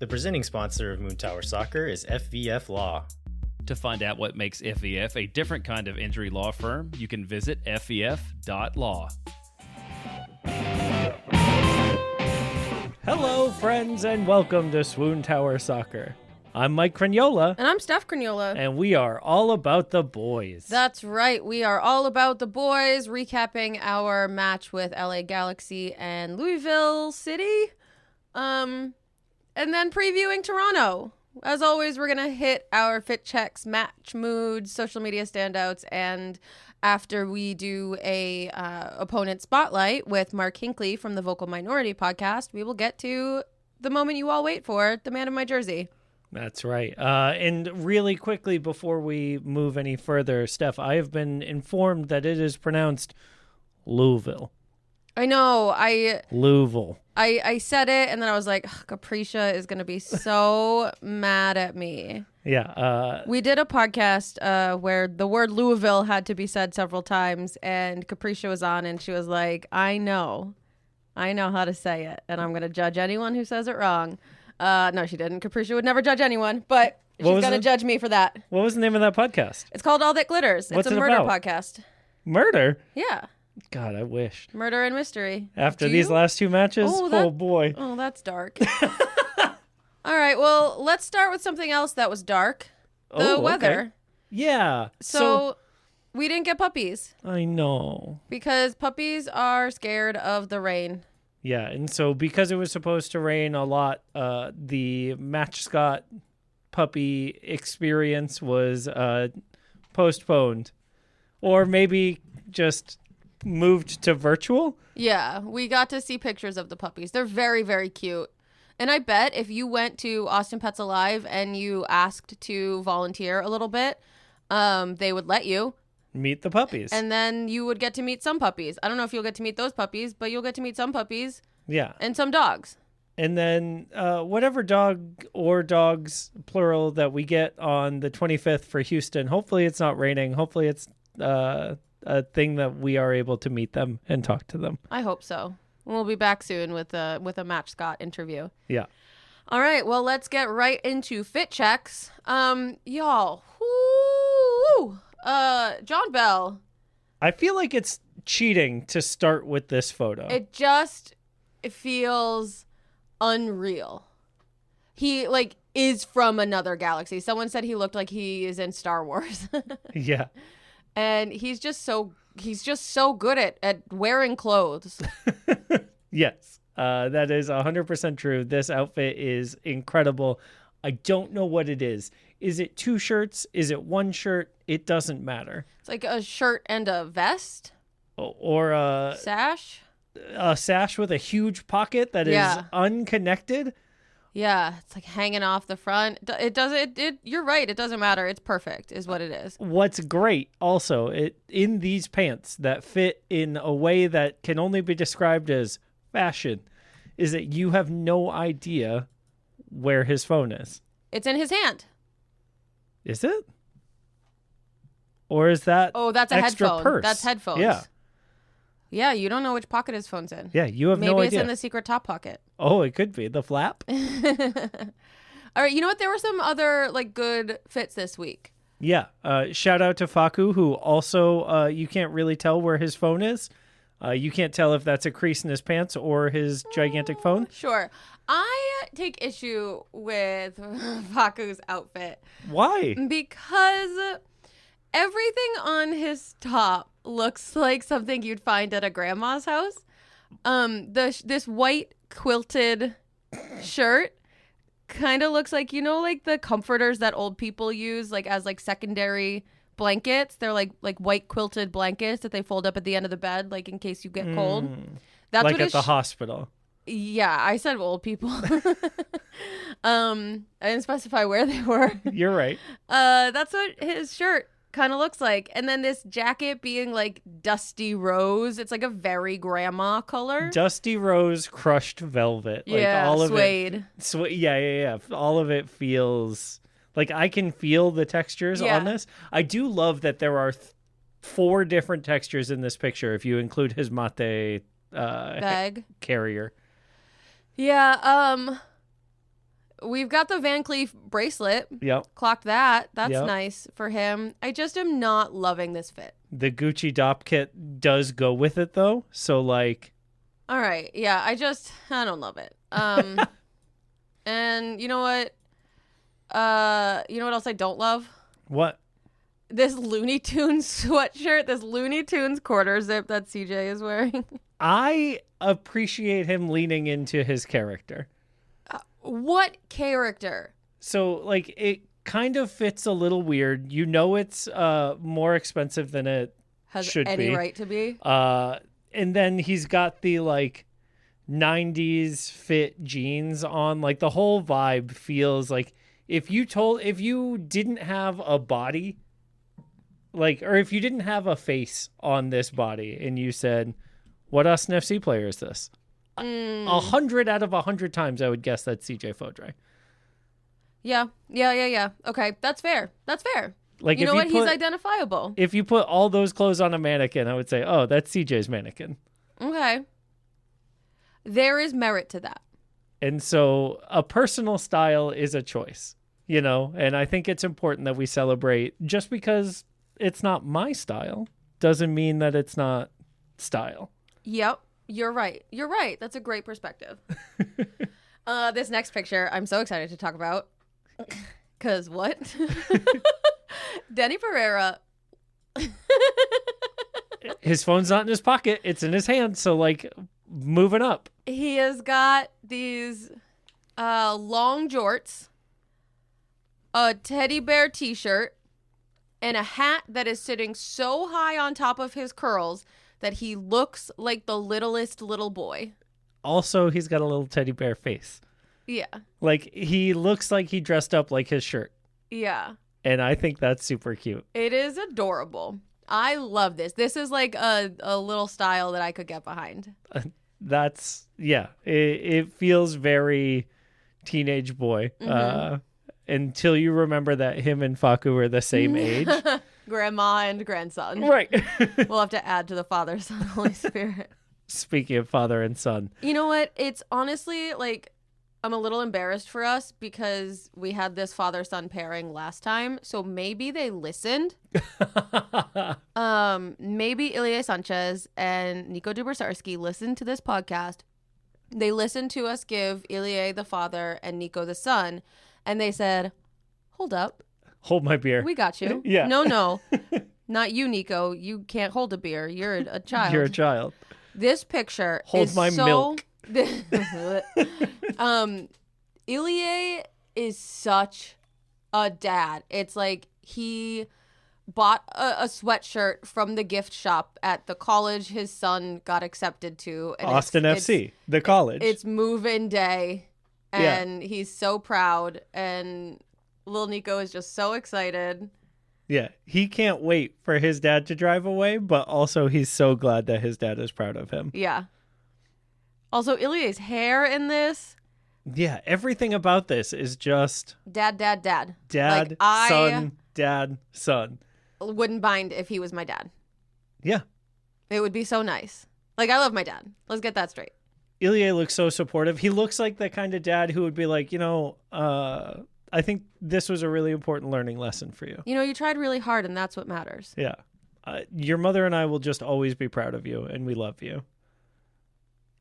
The presenting sponsor of Moontower Soccer is FVF Law. To find out what makes FVF a different kind of injury law firm, you can visit fvf.law. Hello, friends, and welcome to SWOONTOWER Soccer. I'm Mike Cragnola. And I'm Steph Cragnola. And we are all about the boys. That's right. We are all about the boys, recapping our match with LA Galaxy and Louisville City. And then previewing Toronto. As always, we're going to hit our fit checks, match moods, social media standouts, and after we do a opponent spotlight with Mark Hinckley from the Vocal Minority podcast, we will get to the moment you all wait for, the man of my jersey. That's right. And really quickly, before we move any further, Steph, I have been informed that it is pronounced Louisville. I know. Louisville. I said it, and then I was like, Capricia is going to be so mad at me. Yeah. We did a podcast where the word Louisville had to be said several times, and Capricia was on, and she was like, I know how to say it, and I'm going to judge anyone who says it wrong. No, she didn't. Capricia would never judge anyone, but she's going to judge me for that. What was the name of that podcast? It's called All That Glitters. What's it's a it murder about? podcast. Murder? Yeah. God, I wish. Murder and mystery. After these last two matches? Oh, boy. Oh, that's dark. All right, well, let's start with something else that was dark. The weather. Okay. Yeah. So we didn't get puppies. I know. Because puppies are scared of the rain. Yeah, and so because it was supposed to rain a lot, the Match Scott puppy experience was postponed. Or maybe just moved to virtual? Yeah, we got to see pictures of the puppies. They're very, very cute. And I bet if you went to Austin Pets Alive and you asked to volunteer a little bit, they would let you. Meet the puppies. And then you would get to meet some puppies. I don't know if you'll get to meet those puppies, but you'll get to meet some puppies. Yeah. And some dogs. And then whatever dog or dogs, plural, that we get on the 25th for Houston, hopefully it's not raining. Hopefully it's a thing that we are able to meet them and talk to them. I hope so. We'll be back soon with a Match Scott interview. Yeah. All right. Well, let's get right into fit checks. Y'all. Whoo! John Bell. I feel like it's cheating to start with this photo. It feels unreal. He is from another galaxy. Someone said he looked like he is in Star Wars. Yeah. And he's just so good at wearing clothes. Yes. That is 100% true. This outfit is incredible. I don't know what it is. Is it two shirts? Is it one shirt? It doesn't matter. It's like a shirt and a vest. Or a sash. A sash with a huge pocket that is unconnected. Yeah, it's like hanging off the front. You're right. It doesn't matter. It's perfect is what it is. What's great also in these pants that fit in a way that can only be described as fashion is that you have no idea where his phone is. It's in his hand. Is it? Or is that that's a extra headphone. purse? That's headphones. Yeah. Yeah, you don't know which pocket his phone's in. Yeah, you have no idea. Maybe it's in the secret top pocket. Oh, it could be. The flap. All right, you know what? There were some other good fits this week. Yeah. Shout out to Faku, who also you can't really tell where his phone is. You can't tell if that's a crease in his pants or his gigantic phone. Sure. I take issue with Faku's outfit. Why? Because everything on his top looks like something you'd find at a grandma's house. This white quilted shirt kind of looks like, the comforters that old people use as secondary blankets. They're like white quilted blankets that they fold up at the end of the bed, in case you get cold. That's like what at the hospital. Yeah, I said old people. I didn't specify where they were. You're right. That's what his shirt kind of looks like. And then this jacket being dusty rose. It's a very grandma color. Dusty rose crushed velvet. All of suede. Yeah. All of it feels I can feel the textures on this. I do love that there are 4 different textures in this picture if you include his mate bag carrier. Yeah. we've got the Van Cleef bracelet. Yep. Clocked that. That's Yep. nice for him. I just am not loving this fit. The Gucci Dop kit does go with it though. So like, All right. Yeah, I don't love it. And you know what? You know what else I don't love? what? This Looney Tunes sweatshirt, this Looney Tunes quarter zip that CJ is wearing. I appreciate him leaning into his character. What character? So like it kind of fits a little weird. You know it's more expensive than it Has should any be. right to be? And then he's got the like 90s fit jeans on. Like the whole vibe feels like if you didn't have a body, like, or if you didn't have a face on this body and you said, what Austin FC player is this? 100 out of 100 times I would guess that's CJ Fodre. Yeah. Okay, that's fair. Like, You if know what? put, He's identifiable. if you put all those clothes on a mannequin, I would say, oh, that's CJ's mannequin. Okay. There is merit to that. And so a personal style is a choice, you know, and I think it's important that we celebrate. Just because it's not my style doesn't mean that it's not style. Yep. You're right. That's a great perspective. This next picture, I'm so excited to talk about. Because what? Denny Pereira. His phone's not in his pocket. It's in his hand. So, like, moving up. He has got these long jorts, a teddy bear t-shirt, and a hat that is sitting so high on top of his curls that he looks like the littlest little boy. Also, he's got a little teddy bear face. Yeah. Like, he looks like he dressed up like his shirt. Yeah. And I think that's super cute. It is adorable. I love this. This is like a little style that I could get behind. That's, yeah. It feels very teenage boy. Until you remember that him and Faku are the same age. Grandma and grandson. Right. We'll have to add to the Father, Son, Holy Spirit. Speaking of father and son. You know what? It's honestly like I'm a little embarrassed for us because we had this father-son pairing last time. So maybe they listened. Maybe Ilya Sanchez and Nico Dubersarski listened to this podcast. They listened to us give Ilya the father and Nico the son. And they said, hold up. Hold my beer. We got you. Yeah. No. Not you, Nico. You can't hold a beer. You're a child. You're a child. This picture Hold is my milk. Ilya is such a dad. It's like he bought a sweatshirt from the gift shop at the college his son got accepted to. And Austin FC, the college. It's move-in day, and he's so proud, and little Nico is just so excited. Yeah, he can't wait for his dad to drive away, but also he's so glad that his dad is proud of him. Yeah. Also, Ilya's hair in this. Yeah, everything about this is just Dad. dad, Like, son, dad, son. Wouldn't mind if he was my dad. Yeah. It would be so nice. Like, I love my dad. Let's get that straight. Ilya looks so supportive. He looks like the kind of dad who would be like, you know, I think this was a really important learning lesson for you. You know, you tried really hard, and that's what matters. Yeah. Your mother and I will just always be proud of you, and we love you.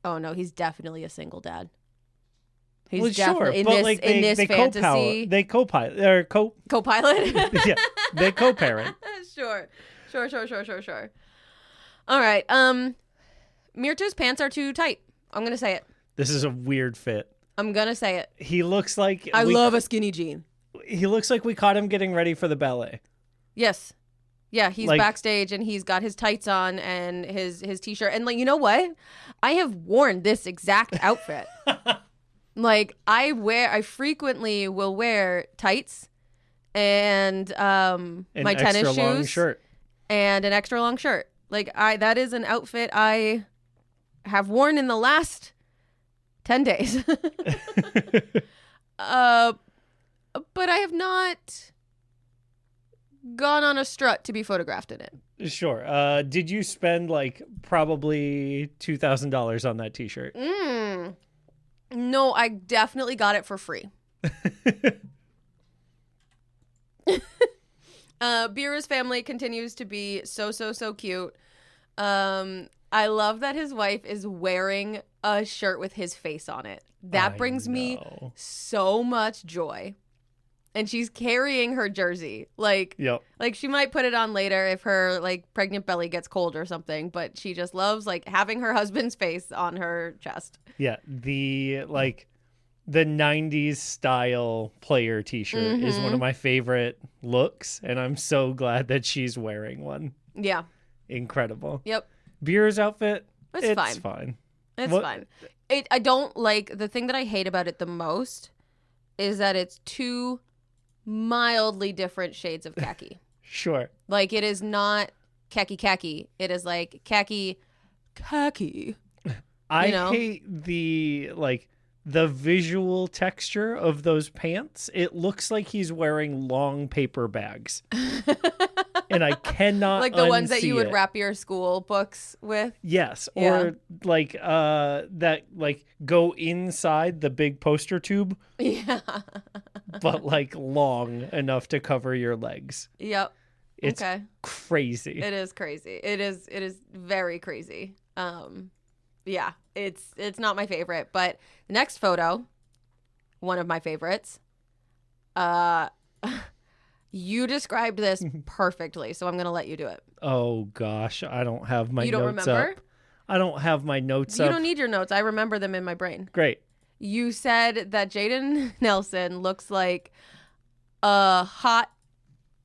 Oh, no, he's definitely a single dad. He's Well, definitely sure, but like in this fantasy. They co-pilot. Or Co-pilot? yeah, they co-parent. Sure. All right. Myrto's pants are too tight. I'm going to say it. This is a weird fit. I'm going to say it. He looks like I love a skinny jean. He looks like we caught him getting ready for the ballet. Yes. Yeah, he's Like- backstage and he's got his tights on and his t-shirt. And like, you know what? I have worn this exact outfit. Like I frequently will wear tights and An my extra tennis long shoes shirt. and an extra long shirt. Like that is an outfit I have worn in the last 10 days. But I have not gone on a strut to be photographed in it. Sure. Did you spend like probably $2,000 on that t-shirt? No, I definitely got it for free. Beer's family continues to be so cute. I love that his wife is wearing a shirt with his face on it. That brings me so much joy. And she's carrying her jersey. Like she might put it on later if her like pregnant belly gets cold or something, but she just loves like having her husband's face on her chest. Yeah, the 90s style player t-shirt is one of my favorite looks, and I'm so glad that she's wearing one. Yeah. Incredible. Yep. Beer's outfit, it's fine. It's fine. I don't like, the thing that I hate about it the most is that it's two mildly different shades of khaki. Sure. Like, it is not khaki. It is like khaki. I hate the visual texture of those pants. It looks like he's wearing long paper bags. And I cannot like the ones that you would it. wrap your school books with. Yes, Yeah. or that go inside the big poster tube. Yeah. But long enough to cover your legs. Yep. It's crazy. It is crazy. It is very crazy. Yeah, it's not my favorite, but the next photo, one of my favorites. You described this perfectly, so I'm going to let you do it. Oh gosh, I don't have my notes up. You don't remember? I don't have my notes up. You don't need your notes. I remember them in my brain. Great. You said that Jaden Nelson looks like a hot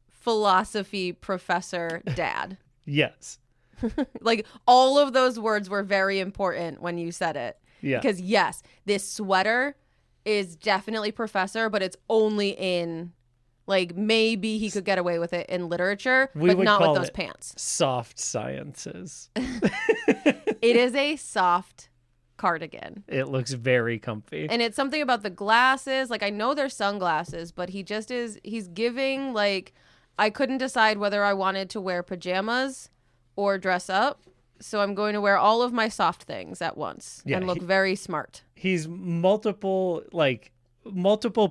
philosophy professor dad. Yes. Like, all of those words were very important when you said it. Yeah. Because, yes, this sweater is definitely professor, but it's only in, maybe he could get away with it in literature, but not with those pants. Soft sciences. It is a soft cardigan. It looks very comfy. And it's something about the glasses. I know they're sunglasses, but he just he's giving, I couldn't decide whether I wanted to wear pajamas or dress up, so I'm going to wear all of my soft things at once and look very smart. He's multiple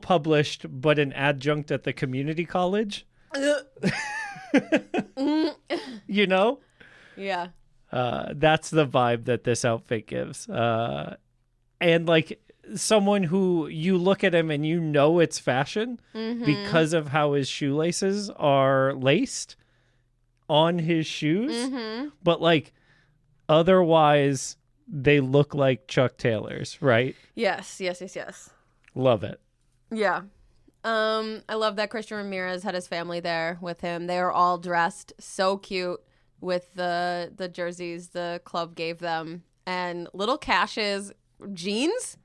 published, but an adjunct at the community college. You know? Yeah. That's the vibe that this outfit gives. And someone who you look at him and you know it's fashion because of how his shoelaces are laced on his shoes, but otherwise they look like Chuck Taylor's, right? Yes. Love it. Yeah. I love that Christian Ramirez had his family there with him. They are all dressed so cute with the jerseys the club gave them, and little Cash's jeans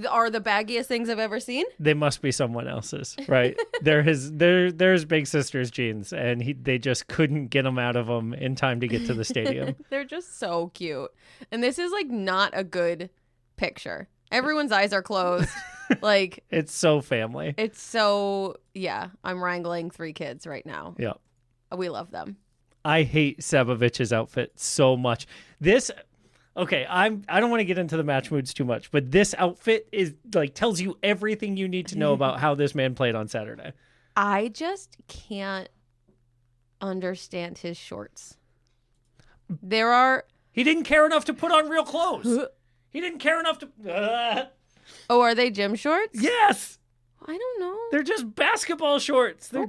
are the baggiest things I've ever seen. They must be someone else's, right? They're his big sister's jeans, and they just couldn't get them out of him in time to get to the stadium. They're just so cute. And this is not a good picture. Everyone's eyes are closed. It's so family. It's so, yeah. I'm wrangling 3 kids right now. Yeah. We love them. I hate Sabovich's outfit so much. Okay, I don't want to get into the match moods too much, but this outfit is tells you everything you need to know about how this man played on Saturday. I just can't understand his shorts. He didn't care enough to put on real clothes. He didn't care enough to. Oh, are they gym shorts? Yes. I don't know. They're just basketball shorts. They're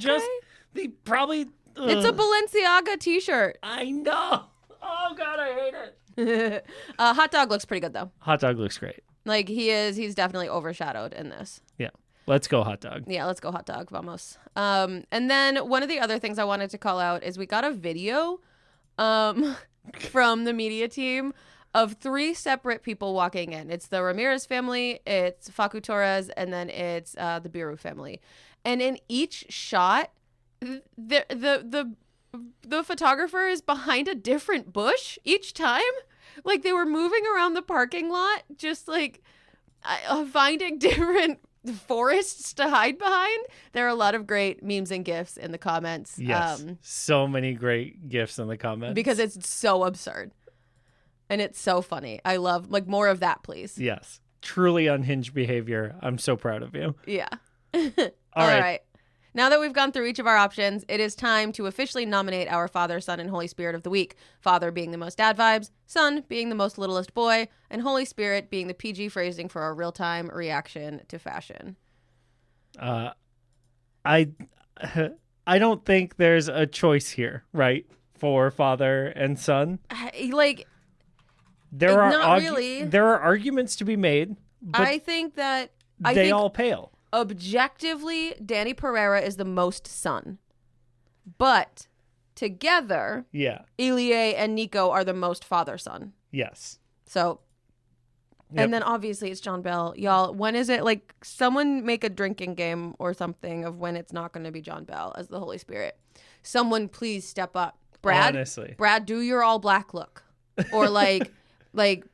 they probably. It's a Balenciaga t-shirt. I know. Oh God, I hate it. Hot Dog looks pretty good though. Hot Dog looks great. He's definitely overshadowed in this. Yeah. Let's go Hot Dog. Yeah, let's go Hot Dog, vamos. And then one of the other things I wanted to call out is we got a video from the media team of 3 separate people walking in. It's the Ramirez family, it's Facu Torres, and then it's the Biru family. And in each shot, the photographer is behind a different bush each time. They were moving around the parking lot, just finding different forests to hide behind. There are a lot of great memes and GIFs in the comments. Yes, so many great GIFs in the comments. Because it's so absurd. And it's so funny. I love, more of that, please. Yes. truly unhinged behavior. I'm so proud of you. Yeah. All right. Now that we've gone through each of our options, it is time to officially nominate our Father, Son, and Holy Spirit of the week. Father being the most dad vibes, Son being the most littlest boy, and Holy Spirit being the PG phrasing for our real-time reaction to fashion. I don't think there's a choice here, right? For father and son. Like, There are not really. There are arguments to be made, but I think they all pale. Objectively, Danny Pereira is the most son. But together, Yeah. Ilie and Nico are the most father-son. Yes. So, Yep. and then obviously it's John Bell. Y'all, when is it? Like, someone make a drinking game or something of when it's not going to be John Bell as the Holy Spirit. Someone please step up. Brad, Honestly. Brad, do your all black look. Or like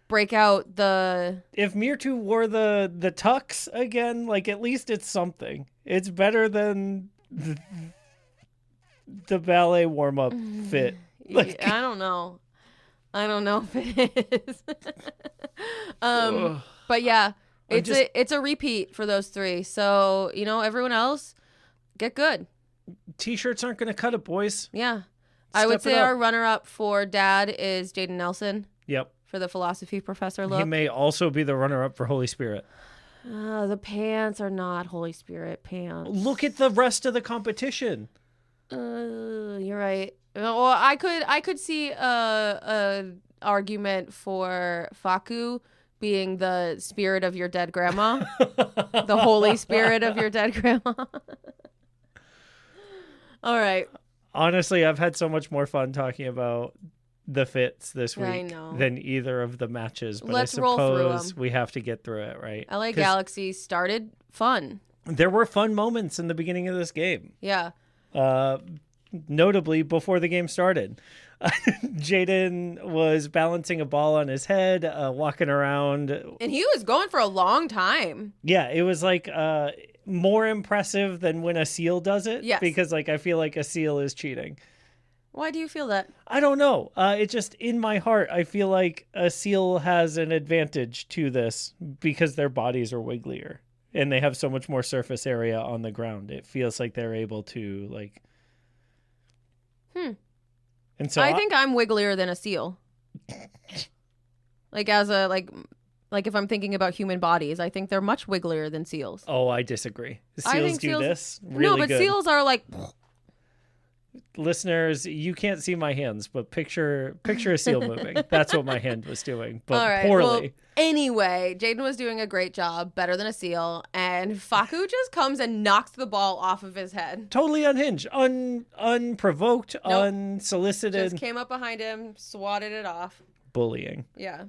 break out the... If Myrto wore the tux again, like at least it's something. It's better than the ballet warm-up fit. Like, I don't know. I don't know if it is. But yeah, it's a repeat for those three. So, everyone else, get good. T-shirts aren't going to cut it, boys. Yeah. I would Step it say up. our runner-up for dad is Jaden Nelson Yep. for the philosophy professor look. He may also be the runner-up for Holy Spirit. The pants are not Holy Spirit pants. Look at the rest of the competition. You're right. Well, I could see a argument for Faku being the spirit of your dead grandma, the holy spirit of your dead grandma. All right. Honestly, I've had so much more fun talking about the fits this I week know. than either of the matches. But Let's I roll through suppose 'em. we have to get through it, right? LA 'Cause Galaxy started fun. there were fun moments in the beginning of this game. Yeah. Notably, before the game started, Jaden was balancing a ball on his head, walking around. And he was going for a long time. Yeah, it was like more impressive than when a seal does it. Yes. Because I feel like a seal is cheating. Why do you feel that? I don't know. It just, in my heart, I feel like a seal has an advantage to this because their bodies are wigglier and they have so much more surface area on the ground. It feels like they're able to And so I think I'm wigglier than a seal. Like as a like if I'm thinking about human bodies, I think they're much wigglier than seals. Oh, I disagree. I Seals think do seals- this really no, but good. seals are like Listeners, you can't see my hands, but picture a seal moving. That's what my hand was doing, but all right. poorly. Well, anyway, Jaden was doing a great job, better than a seal, and Faku just comes and knocks the ball off of his head. Totally unhinged, unprovoked, unsolicited. Just came up behind him, swatted it off. Bullying, Yeah.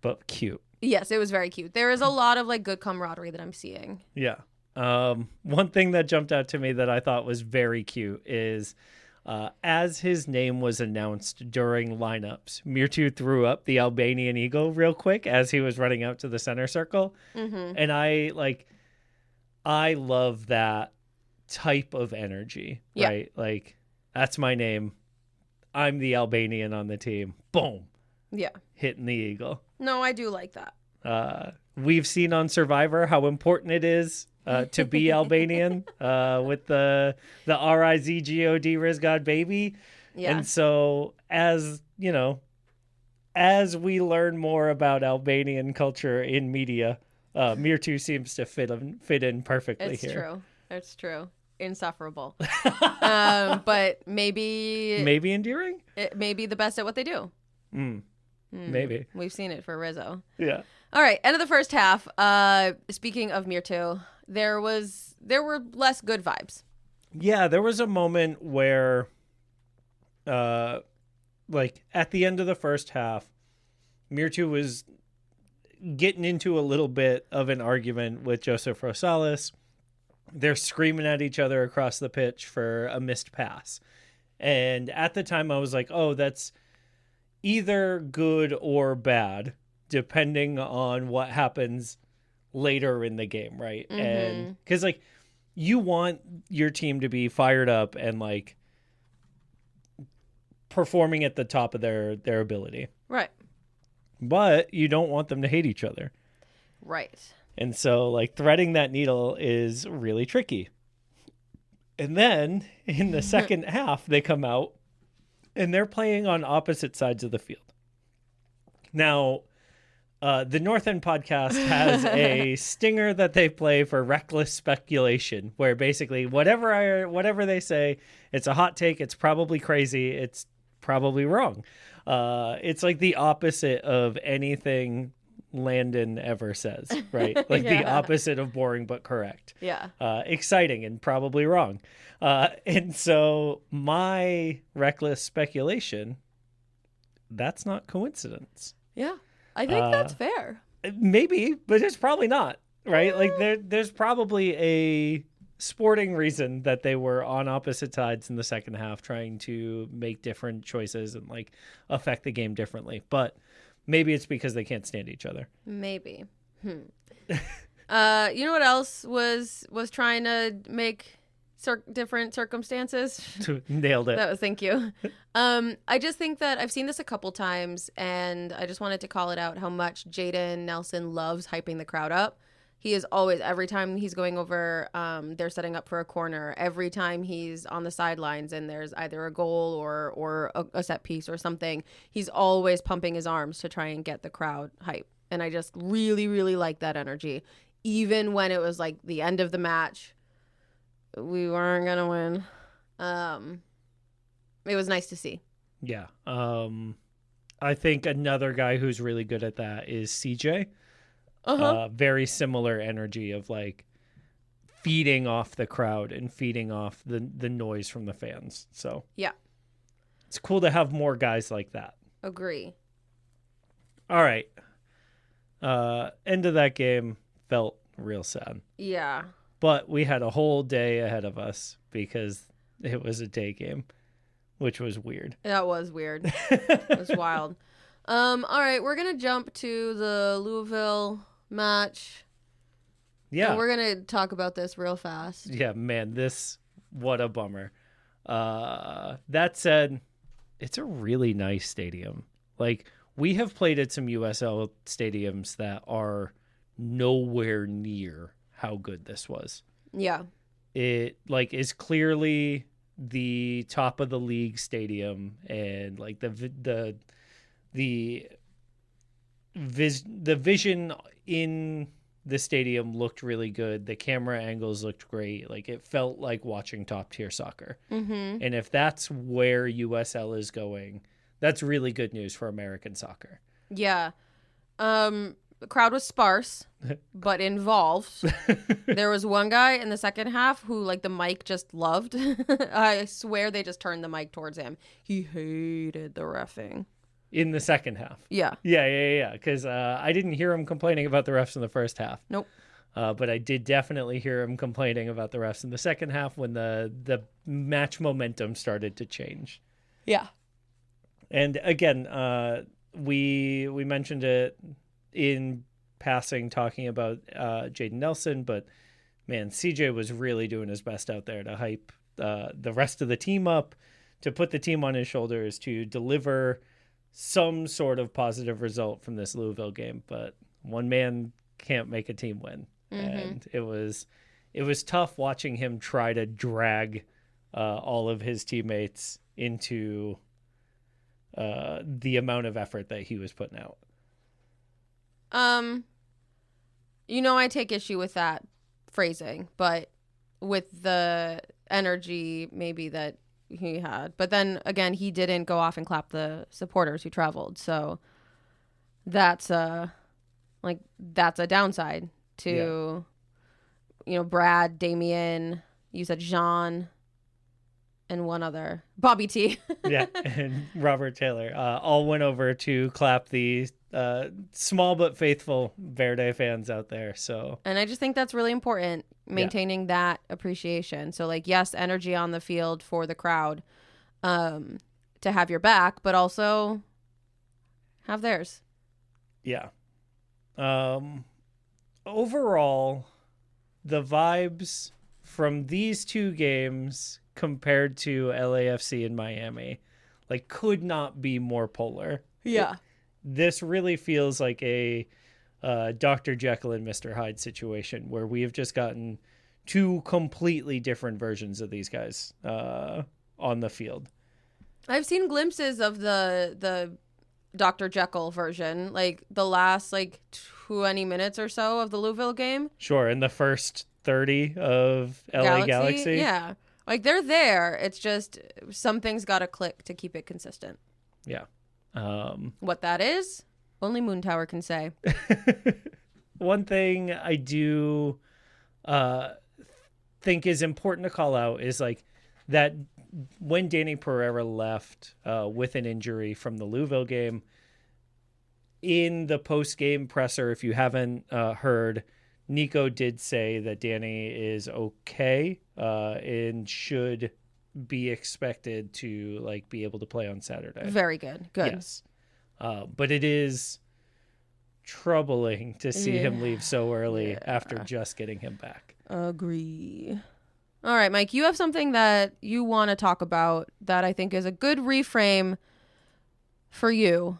but cute. Yes, it was very cute. There is a lot of good camaraderie that I'm seeing. Yeah. One thing that jumped out to me that I thought was very cute is as his name was announced during lineups, Myrto threw up the Albanian eagle real quick as he was running out to the center circle. Mm-hmm. And I love that type of energy, Yeah. right? Like, that's my name. I'm the Albanian on the team. Boom. Yeah. Hitting the eagle. No, I do like that. We've seen on Survivor how important it is to be Albanian with the Rizgod Rizgod baby. Yeah. And so as we learn more about Albanian culture in media, Myrto seems to fit in perfectly It's here. true. It's true. Insufferable. But maybe Endearing? it may be the best at what they do. Maybe. We've seen it for Rizzo. Yeah. All right, end of the first half. Speaking of Myrto, there were less good vibes. Yeah, there was a moment where at the end of the first half, Myrto was getting into a little bit of an argument with Joseph Rosales. They're screaming at each other across the pitch for a missed pass. And at the time I was like, oh, that's either good or bad, depending on what happens later in the game, right? Mm-hmm. And because you want your team to be fired up and performing at the top of their ability, Right. but you don't want them to hate each other. Right. And so, like, threading that needle is really tricky. And then in the second half, they come out and they're playing on opposite sides of the field. Now, the North End podcast has a stinger that they play for reckless speculation, where basically whatever they say, it's a hot take, it's probably crazy, it's probably wrong. It's like the opposite of anything Landon ever says, right? Like the opposite of boring but correct. Yeah. Exciting and probably wrong. And so my reckless speculation, that's not coincidence. Yeah. I think that's fair. Maybe, but it's probably not, right? Like there's probably a sporting reason that they were on opposite sides in the second half trying to make different choices and like affect the game differently. But maybe it's because they can't stand each other. Maybe. You know what else was trying to make different circumstances? Nailed it. Thank you. I just think that I've seen this a couple times, and I just wanted to call it out how much Jaden Nelson loves hyping the crowd up. He is always, every time he's going over, they're setting up for a corner. Every time he's on the sidelines and there's either a goal or a set piece or something, he's always pumping his arms to try and get the crowd hype. And I just really, really like that energy. Even when it was like the end of the match, we weren't going to win. It was nice to see. Yeah. I think another guy who's really good at that is CJ. Very similar energy of like feeding off the crowd and feeding off the noise from the fans. So yeah, it's cool to have more guys like that. Agree. All right. End of that game felt real sad. Yeah. But we had a whole day ahead of us because it was a day game, which was weird. That was weird. It was wild. All right, we're gonna jump to the Louisville match. Yeah. And we're gonna talk about this real fast. Yeah, man, what a bummer. That said, it's a really nice stadium. Like, we have played at some USL stadiums that are nowhere near how good this was. Yeah. It like is clearly the top of the league stadium, and like the vision in the stadium looked really good. The camera angles looked great. Like, it felt like watching top tier soccer. Mm-hmm. And if that's where USL is going, that's really good news for American soccer. Yeah. The crowd was sparse, but involved. There was one guy in the second half who, like, the mic just loved. I swear they just turned the mic towards him. He hated the reffing. In the second half. Yeah. Yeah. Because I didn't hear him complaining about the refs in the first half. Nope. But I did definitely hear him complaining about the refs in the second half when the match momentum started to change. Yeah. And again, we mentioned it in passing talking about Jaden Nelson, but man, CJ was really doing his best out there to hype the rest of the team up, to put the team on his shoulders, to deliver some sort of positive result from this Louisville game. But one man can't make a team win. Mm-hmm. And it was tough watching him try to drag all of his teammates into the amount of effort that he was putting out. I take issue with that phrasing, but with the energy maybe that he had. But then again, he didn't go off and clap the supporters who traveled. So that's a downside to, Brad, Damien, you said Jean, and one other, Bobby T. Yeah, and Robert Taylor all went over to clap the small but faithful Verde fans out there. So, and I just think that's really important, maintaining that appreciation. So, like, yes, energy on the field for the crowd to have your back, but also have theirs. Yeah. Overall, the vibes from these two games compared to LAFC and Miami, like, could not be more polar. Yeah. This really feels like a Dr. Jekyll and Mr. Hyde situation where we have just gotten two completely different versions of these guys on the field. I've seen glimpses of the Dr. Jekyll version, like the last 20 minutes or so of the Louisville game. Sure, in the first 30 of LA Galaxy. Yeah. Like they're there. It's just something's got to click to keep it consistent. Yeah. What that is, only Moontower can say. One thing I do think is important to call out is like that when Danny Pereira left with an injury from the Louisville game, in the post-game presser, if you haven't heard, Nico did say that Danny is okay and should be expected to be able to play on Saturday. Very good. Good. Yes. But it is troubling to see him leave so early after just getting him back. Agree. All right, Mike, you have something that you want to talk about that I think is a good reframe for you.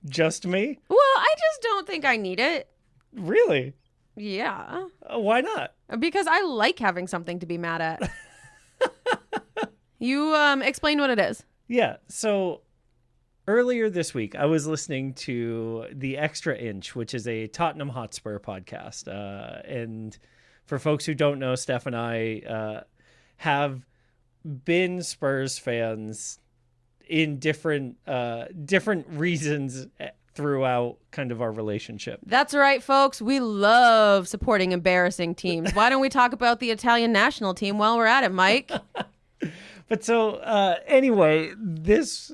Just me? Well, I just don't think I need it. Really? Yeah. Why not? Because I like having something to be mad at. You explain what it is. Yeah. So earlier this week, I was listening to The Extra Inch, which is a Tottenham Hotspur podcast. And for folks who don't know, Steph and I have been Spurs fans in different reasons throughout kind of our relationship. That's right, folks. We love supporting embarrassing teams. Why don't we talk about the Italian national team while we're at it, Mike? But so anyway, this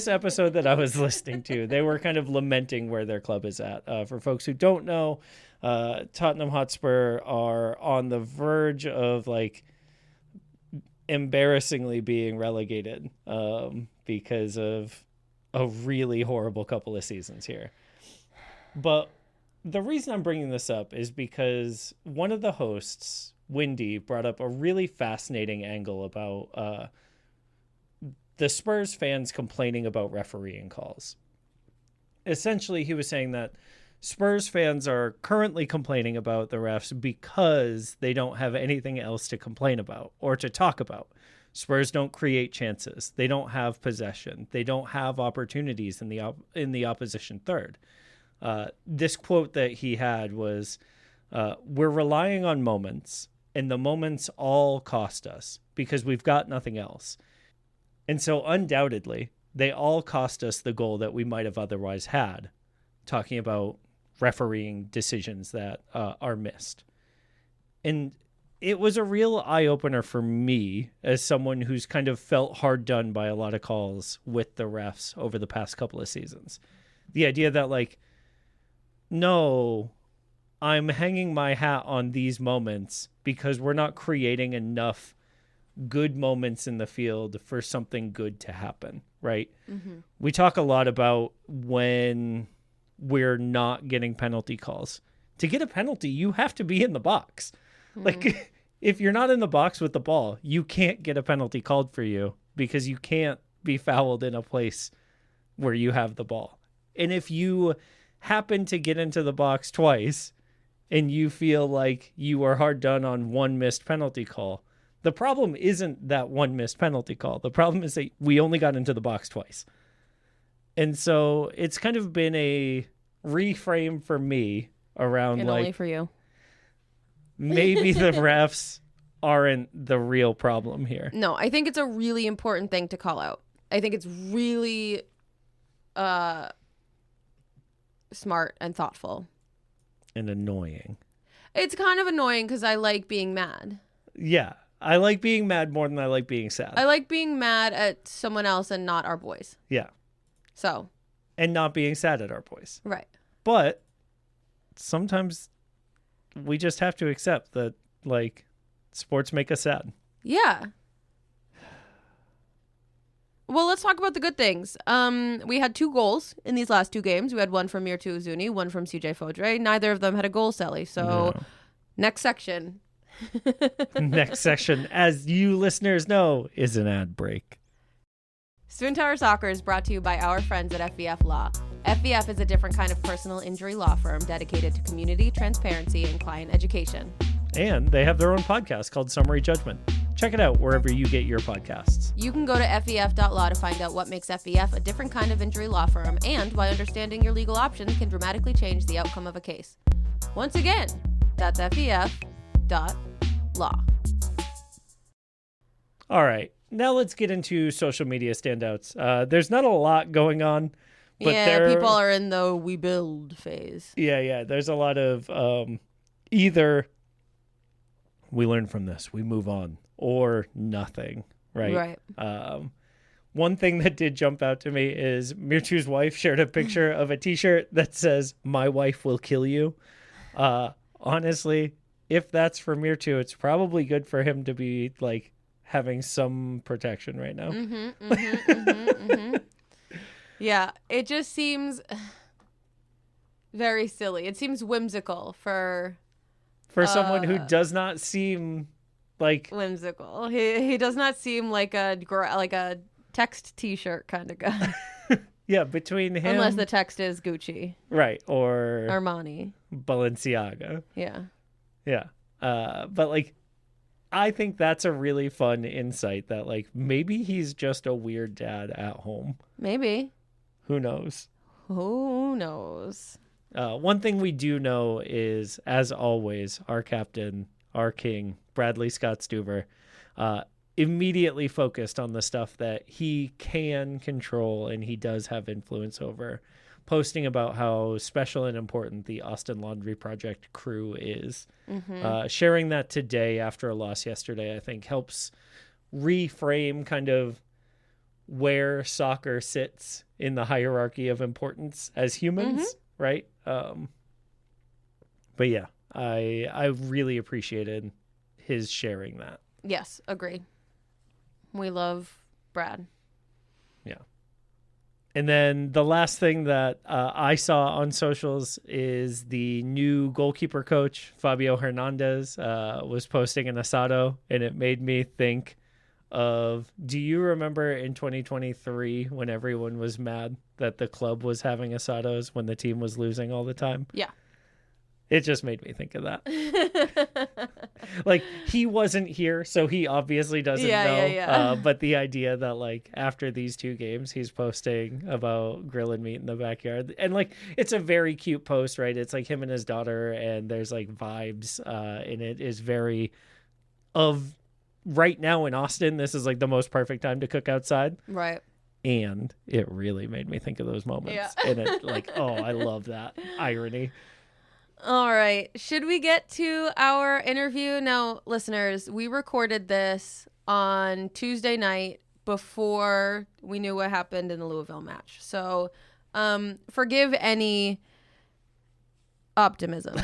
episode that I was listening to, they were kind of lamenting where their club is at. For folks who don't know, Tottenham Hotspur are on the verge of embarrassingly being relegated because of a really horrible couple of seasons here. But the reason I'm bringing this up is because one of the hosts, Wendy, brought up a really fascinating angle about the Spurs fans complaining about refereeing calls. Essentially, he was saying that Spurs fans are currently complaining about the refs because they don't have anything else to complain about or to talk about. Spurs don't create chances. They don't have possession. They don't have opportunities in the opposition third. This quote that he had was, "We're relying on moments, and the moments all cost us because we've got nothing else. And so undoubtedly, they all cost us the goal that we might have otherwise had," talking about refereeing decisions that are missed. And it was a real eye-opener for me as someone who's kind of felt hard done by a lot of calls with the refs over the past couple of seasons. The idea that no, I'm hanging my hat on these moments because we're not creating enough good moments in the field for something good to happen, right? Mm-hmm. We talk a lot about when we're not getting penalty calls. To get a penalty, you have to be in the box. Mm-hmm. If you're not in the box with the ball, you can't get a penalty called for you because you can't be fouled in a place where you have the ball. And if you happen to get into the box twice and you feel like you are hard done on one missed penalty call, the problem isn't that one missed penalty call. The problem is that we only got into the box twice. And so it's kind of been a reframe for me around and only for you. Maybe the refs aren't the real problem here. No, I think it's a really important thing to call out. I think it's really smart and thoughtful. And annoying. It's kind of annoying because I like being mad. Yeah. I like being mad more than I like being sad. I like being mad at someone else and not our boys. Yeah. So. And not being sad at our boys. Right. But sometimes we just have to accept that, sports make us sad. Yeah. Well, let's talk about the good things. We had 2 goals in these last 2 games. We had one from Myrto Uzuni, one from CJ Fodre. Neither of them had a goal, Celly. So, Next section. Next section, as you listeners know, is an ad break. SWOONTOWER Soccer is brought to you by our friends at FVF Law. FVF is a different kind of personal injury law firm dedicated to community, transparency, and client education. And they have their own podcast called Summary Judgment. Check it out wherever you get your podcasts. You can go to FVF.law to find out what makes FVF a different kind of injury law firm and why understanding your legal options can dramatically change the outcome of a case. Once again, that's FVF.law. All right. Now let's get into social media standouts. There's not a lot going on. But people are in the we build phase. Yeah. There's a lot of either we learn from this, we move on, or nothing, right? Right. One thing that did jump out to me is Myrto's wife shared a picture of a T-shirt that says, "My wife will kill you." Honestly, if that's for Myrto, it's probably good for him to be like having some protection right now. Yeah, it just seems very silly. It seems whimsical for someone who does not seem like whimsical. He does not seem like a text T-shirt kind of guy. Yeah, between him, unless the text is Gucci, right, or Armani, Balenciaga. Yeah. But like, I think that's a really fun insight that like maybe he's just a weird dad at home. Maybe. Who knows? Who knows? One thing we do know is, as always, our captain, our king, Bradley Scott Stuver, immediately focused on the stuff that he can control and he does have influence over, posting about how special and important the Austin Laundry Project crew is. Sharing that today after a loss yesterday, I think helps reframe kind of where soccer sits in the hierarchy of importance as humans, right? But yeah, I really appreciated his sharing that. Yes, agreed. We love Brad. Yeah. And then the last thing that I saw on socials is the new goalkeeper coach, Fabio Hernandez, was posting an asado, and it made me think of, do you remember in 2023 when everyone was mad that the club was having asados when the team was losing all the time? Yeah. It just made me think of that. Like, he wasn't here, so he obviously doesn't know. Yeah. But the idea that, like, after these two games, he's posting about grilling meat in the backyard. And, like, it's a very cute post, right? It's, like, him and his daughter, and there's, like, vibes. And it is very of right now in Austin, this is, like, the most perfect time to cook outside. Right. And it really made me think of those moments. Yeah. And it, like, oh, I love that irony. All right. Should we get to our interview? Now, listeners, we recorded this on Tuesday night before we knew what happened in the Louisville match. So forgive any optimism.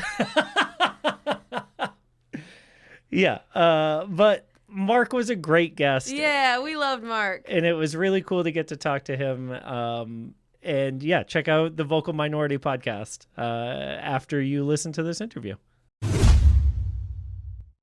Yeah. But Mark was a great guest. Yeah, we loved Mark. And it was really cool to get to talk to him. And yeah, check out the Vocal Minority podcast after you listen to this interview.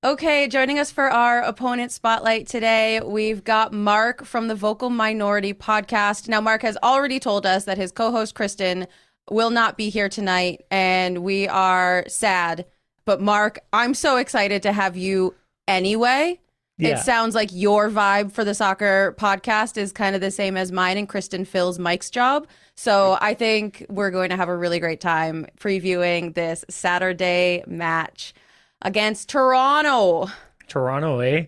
Okay, joining us for our opponent spotlight today, we've got Mark from the Vocal Minority podcast. Now, Mark has already told us that his co-host Kristen will not be here tonight, and we are sad. But Mark, I'm so excited to have you anyway. Yeah. It sounds like your vibe for the soccer podcast is kind of the same as mine and Kristen fills Mike's job. So I think we're going to have a really great time previewing this Saturday match against Toronto. Toronto, eh?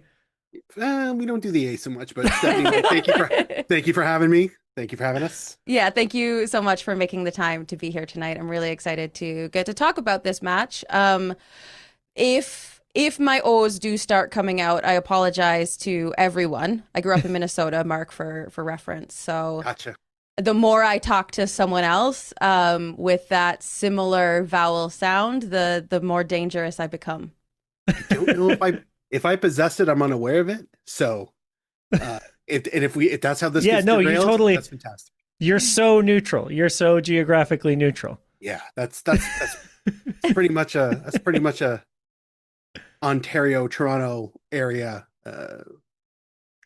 We don't do the A so much, but Stephanie, thank you for having me. Thank you for having us. Yeah, thank you so much for making the time to be here tonight. I'm really excited to get to talk about this match. If my O's do start coming out, I apologize to everyone. I grew up in Minnesota, Mark, for reference. So Gotcha. The more I talk to someone else with that similar vowel sound, the more dangerous I become. I don't know if I possessed it, I'm unaware of it. So if that's how this gets derailed, you totally, that's fantastic. You're so neutral. You're so geographically neutral. Yeah, that's pretty much a Ontario, Toronto area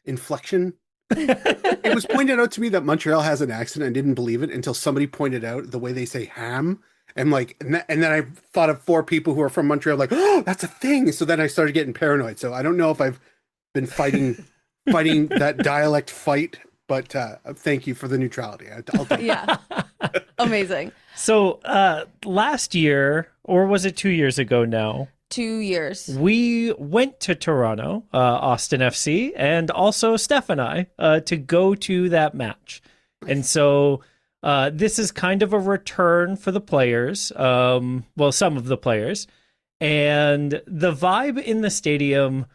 inflection. It was pointed out to me that Montreal has an accent. I didn't believe it until somebody pointed out the way they say ham. And like, and then I thought of 4 people who are from Montreal, like, oh, that's a thing. So then I started getting paranoid. So I don't know if I've been fighting that dialect fight, but thank you for the neutrality. I'll take it. Yeah. Amazing. So last year, or was it 2 years ago now? 2 years. We went to Toronto, Austin FC, and also Steph and I to go to that match. And so this is kind of a return for the players, well, some of the players. And the vibe in the stadium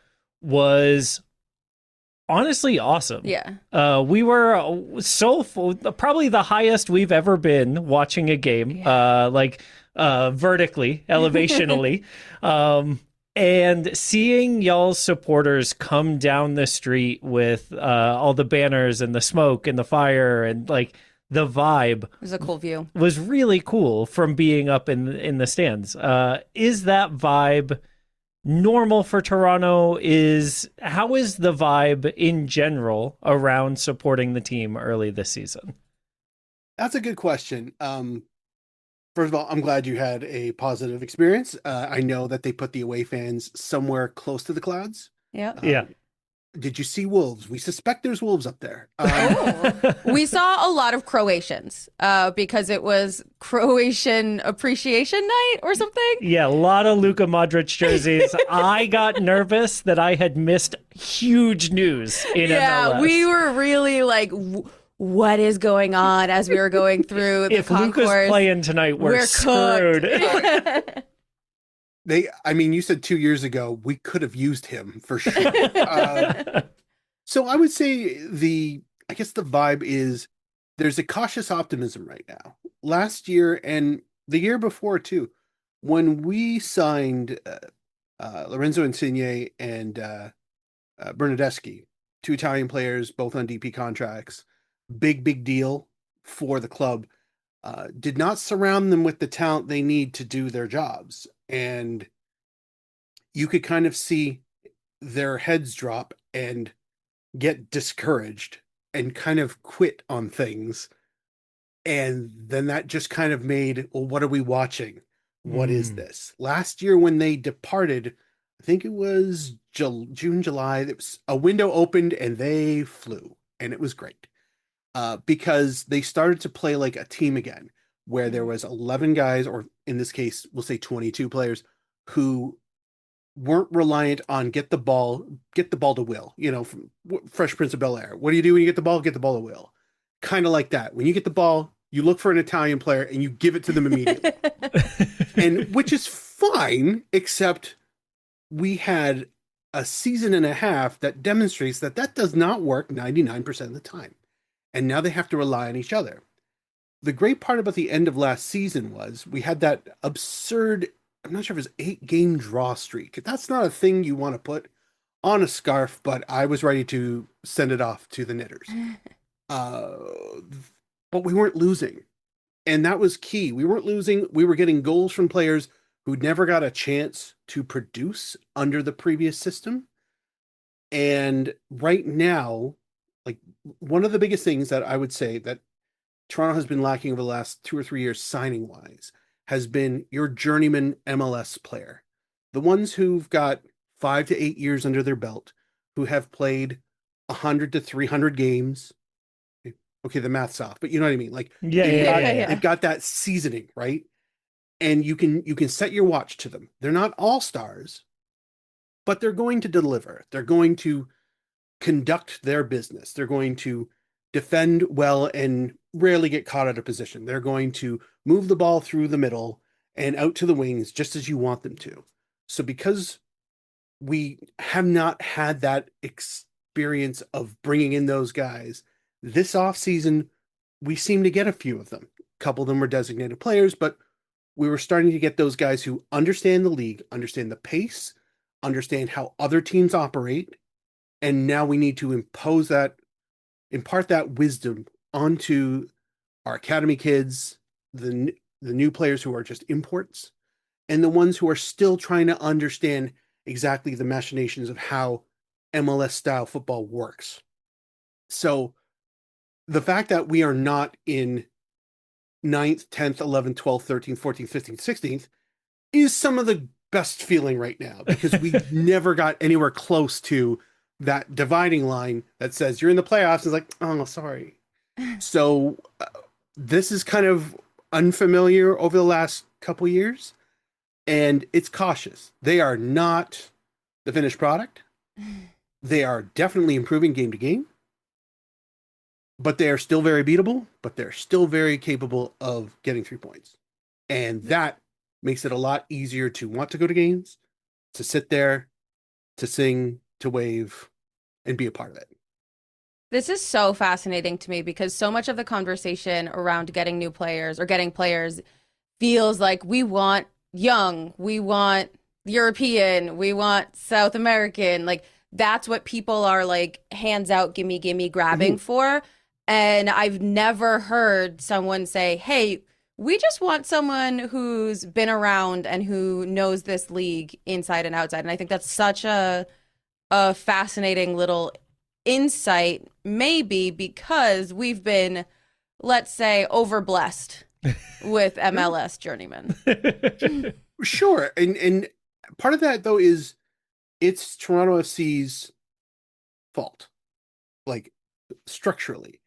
was honestly awesome. Yeah. We were so full, probably the highest we've ever been watching a game, vertically, elevationally. And seeing y'all's supporters come down the street with all the banners and the smoke and the fire and like the vibe It was a cool view. was really cool from being up in the stands. Is that vibe normal for Toronto? How is the vibe in general around supporting the team early this season? That's a good question. First of all, I'm glad you had a positive experience. I know that they put the away fans somewhere close to the clouds. Yeah. Yeah. Did you see wolves? We suspect there's wolves up there. We saw a lot of Croatians because it was Croatian Appreciation Night or something. Yeah, a lot of Luka Modric jerseys. I got nervous that I had missed huge news in MLS. We were really like, what is going on as we were going through the If concourse? Luka's playing tonight, we're screwed. You said 2 years ago, we could have used him for sure. So I would say I guess the vibe is there's a cautious optimism right now. Last year and the year before too, when we signed Lorenzo Insigne and Bernardeschi, 2 Italian players, both on DP contracts, big deal for the club, did not surround them with the talent they need to do their jobs. And you could kind of see their heads drop and get discouraged and kind of quit on things. And then that just kind of made, well, what are we watching? What is this? Last year when they departed, I think it was June, July, a window opened and they flew. And it was great because they started to play like a team again, where there was 11 guys, or in this case, we'll say 22 players, who weren't reliant on get the ball to Will, from Fresh Prince of Bel-Air. What do you do when you get the ball? Get the ball to Will. Kind of like that. When you get the ball, you look for an Italian player and you give it to them immediately. And which is fine, except we had a season and a half that demonstrates that does not work 99% of the time. And now they have to rely on each other. The great part about the end of last season was we had that absurd, I'm not sure if it was 8-game draw streak. That's not a thing you want to put on a scarf, but I was ready to send it off to the knitters. But we weren't losing. And that was key. We weren't losing. We were getting goals from players who never got a chance to produce under the previous system. And right now, like, one of the biggest things that I would say that Toronto has been lacking over the last 2 or 3 years signing wise has been your journeyman MLS player. The ones who've got 5 to 8 years under their belt, who have played 100 to 300 games. Okay, the math's off, but you know what I mean? Like, they've got that seasoning, right? And you can set your watch to them. They're not all stars, but they're going to deliver. They're going to conduct their business. They're going to defend well and rarely get caught out of position. They're going to move the ball through the middle and out to the wings just as you want them to. So because we have not had that experience of bringing in those guys, this offseason, we seem to get a few of them. A couple of them were designated players, but we were starting to get those guys who understand the league, understand the pace, understand how other teams operate, and now we need to impart that wisdom onto our academy kids, the new players who are just imports, and the ones who are still trying to understand exactly the machinations of how MLS style football works. So the fact that we are not in 9th, 10th, 11th, 12th, 13th, 14th, 15th, 16th is some of the best feeling right now, because we never got anywhere close to that dividing line that says you're in the playoffs. It's like, oh, sorry. So this is kind of unfamiliar over the last couple years, and it's cautious. They are not the finished product. They are definitely improving game to game, but they are still very beatable, but they're still very capable of getting 3 points. And that makes it a lot easier to want to go to games, to sit there, to sing, to wave, and be a part of it. This is so fascinating to me because so much of the conversation around getting new players or getting players feels like we want young, we want European, we want South American. Like that's what people are like hands out, gimme, grabbing for. And I've never heard someone say, hey, we just want someone who's been around and who knows this league inside and outside. And I think that's such a fascinating little insight, maybe because we've been, let's say, overblessed with MLS journeyman. Sure. And part of that, though, is it's Toronto FC's fault, like structurally.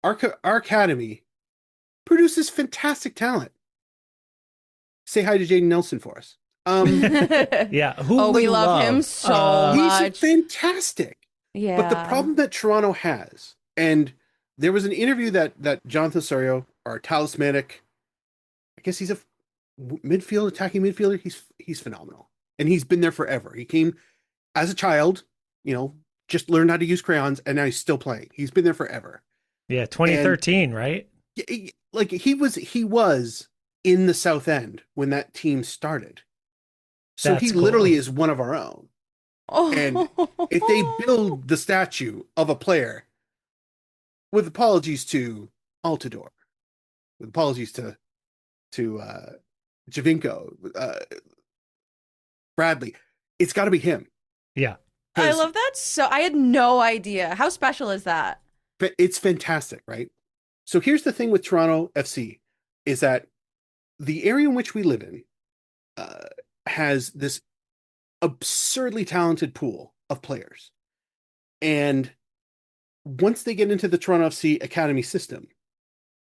Our academy produces fantastic talent. Say hi to Jaden Nelson for us. Yeah. Who we love him so much. He's fantastic. Yeah. But the problem that Toronto has, and there was an interview that Jonathan Osorio, our talismanic, I guess he's a attacking midfielder. He's phenomenal. And he's been there forever. He came as a child, just learned how to use crayons, and now he's still playing. He's been there forever. Yeah, 2013, right? Like he was in the South End when that team started. So That's he cool. literally is one of our own. Oh. And if they build the statue of a player, with apologies to Altidore, with apologies to Javinko, Bradley, it's got to be him. Yeah. I love that. So I had no idea. How special is that? It's fantastic, right? So here's the thing with Toronto FC is that the area in which we live in has this absurdly talented pool of players. And once they get into the Toronto FC Academy system,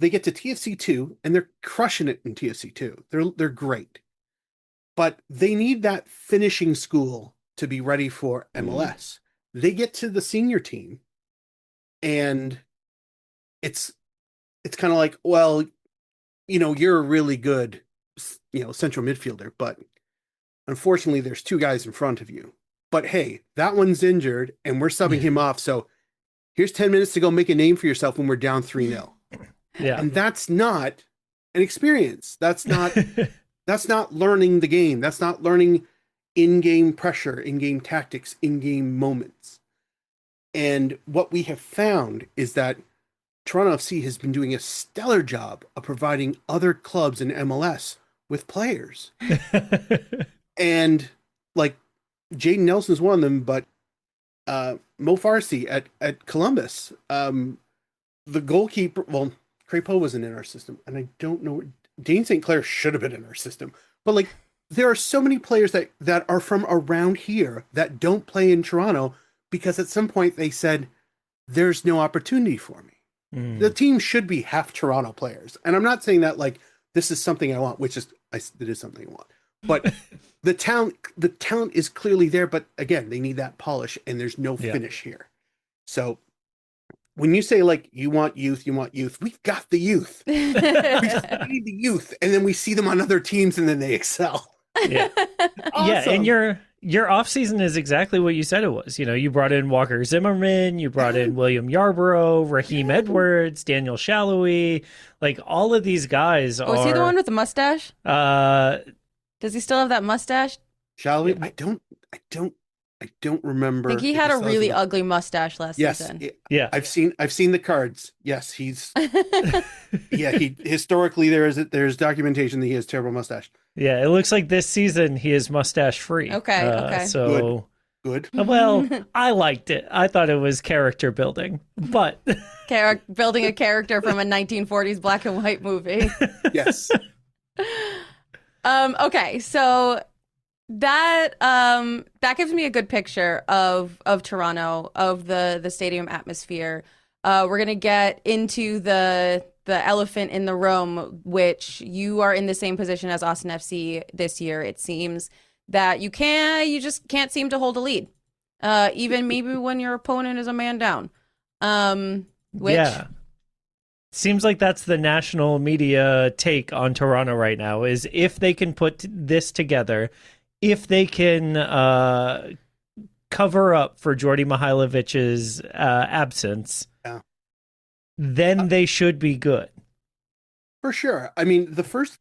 they get to TFC2 and they're crushing it in TFC2. They're great. But they need that finishing school to be ready for MLS. They get to the senior team and it's kind of like, well, you're a really good, central midfielder, but unfortunately there's two guys in front of you. But hey, that one's injured and we're subbing him off. So here's 10 minutes to go make a name for yourself when we're down 3-0. Yeah. And that's not an experience. That's not learning the game. That's not learning in-game pressure, in-game tactics, in-game moments. And what we have found is that Toronto FC has been doing a stellar job of providing other clubs in MLS with players. And like Jaden Nelson is one of them, but Mo Farsi at Columbus, the goalkeeper, well, Crepeau wasn't in our system, and I don't know, Dane St. Clair should have been in our system. But like there are so many players that are from around here that don't play in Toronto because at some point they said, there's no opportunity for me. The team should be half Toronto players. And I'm not saying that like this is something I want, which is it is something I want. But the talent is clearly there, but again, they need that polish and there's no finish here. So when you say like you want youth, we've got the youth. We just need the youth, and then we see them on other teams and then they excel. Yeah. Awesome. Yeah, and your off season is exactly what you said it was. You brought in Walker Zimmerman, you brought in William Yarborough, Raheem Edwards, Daniel Shallowy, like all of these guys are. Was he the one with the mustache? Does he still have that mustache? Shallowy? I don't remember. I think he had a really ugly mustache last season. Yeah. I've seen the cards. Yes, he's he historically there's documentation that he has terrible mustache. Yeah, it looks like this season he is mustache free. Okay. So good. Well, I liked it. I thought it was character building, but Building a character from a 1940s black and white movie. Yes. Okay, so that gives me a good picture of Toronto, of the stadium atmosphere. We're gonna get into the elephant in the room, which you are in the same position as Austin FC this year. It seems that you just can't seem to hold a lead, even maybe when your opponent is a man down. Which yeah. Seems like that's the national media take on Toronto right now, is if they can put this together, if they can cover up for Jordi Mihailovic's absence, Yeah. then they should be good. For sure. I mean, the first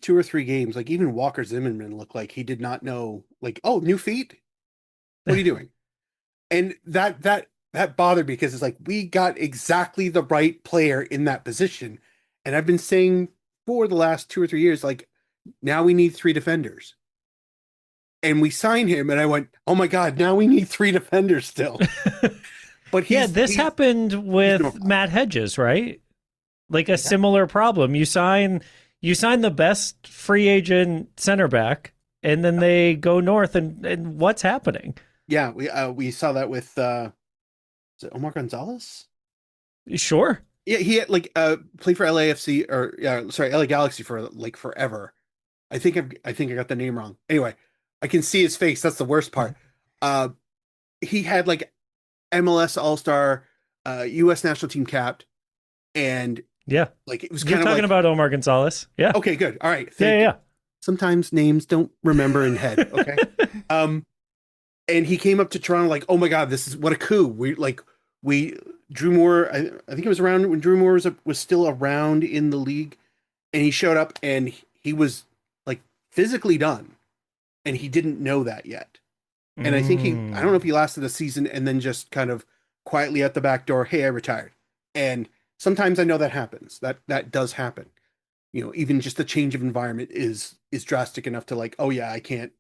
2 or 3 games, like even Walker Zimmerman looked like he did not know, like, oh, new feet? What are you doing? And that bothered me because it's like we got exactly the right player in that position. And I've been saying for the last 2 or 3 years, like, now we need 3 defenders. And we signed him, and I went, oh my God, now we need 3 defenders still. But this happened with Matt Hedges, right? Like a similar problem. You sign the best free agent center back, and then they go north, and what's happening? Yeah, we saw that with is it Omar Gonzalez? Sure. Yeah, he had played for LAFC LA Galaxy for like forever. I think I got the name wrong. Anyway, I can see his face. That's the worst part. He had like MLS All-Star, U.S. national team capped, and yeah, like it was You're kind of talking about Omar Gonzalez. Yeah. Okay, good. All right. Yeah. Sometimes names don't remember in head. Okay. And he came up to Toronto like, oh my God, this is what a coup. We Drew Moore. I think it was around when Drew Moore was still around in the league, and he showed up and he was like physically done, and he didn't know that yet. And I think I don't know if he lasted a season and then just kind of quietly at the back door, hey, I retired. And sometimes I know that happens. That does happen. You know, even just the change of environment is drastic enough to like, oh yeah, I can't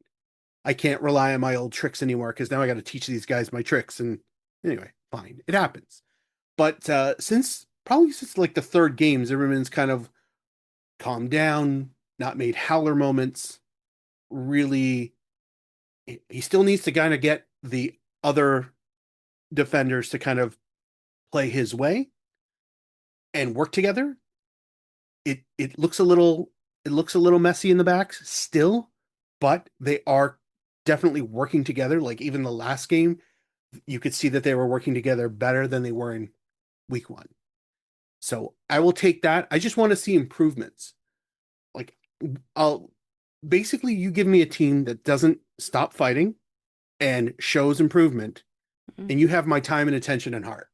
rely on my old tricks anymore because now I got to teach these guys my tricks. And anyway, fine, it happens. But since like the 3rd game, Zimmerman's kind of calmed down, not made howler moments. Really, he still needs to kind of get the other defenders to kind of play his way and work together. It looks a little messy in the backs still, but they are definitely working together. Like even the last game, you could see that they were working together better than they were in week 1. So I will take that. I just want to see improvements. Like you give me a team that doesn't stop fighting and shows improvement, and you have my time and attention and heart.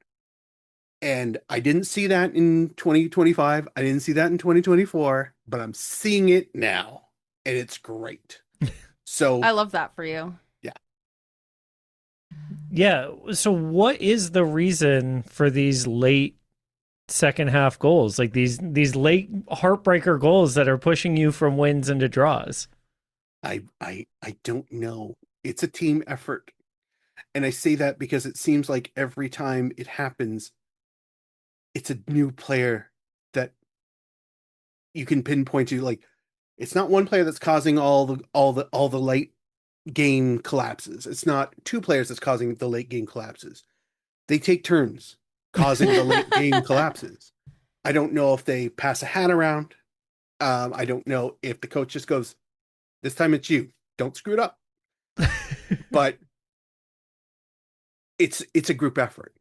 And I didn't see that in 2025. I didn't see that in 2024, but I'm seeing it now, and it's great. So I love that for you. Yeah. So what is the reason for these late second half goals? Like these late heartbreaker goals that are pushing you from wins into draws? I don't know. It's a team effort. And I say that because it seems like every time it happens, it's a new player that you can pinpoint to. Like, it's not one player that's causing all the late game collapses. It's not 2 players that's causing the late game collapses. They take turns causing the late game collapses. I don't know if they pass a hat around. I don't know if the coach just goes, this time it's you. Don't screw it up. But it's a group effort.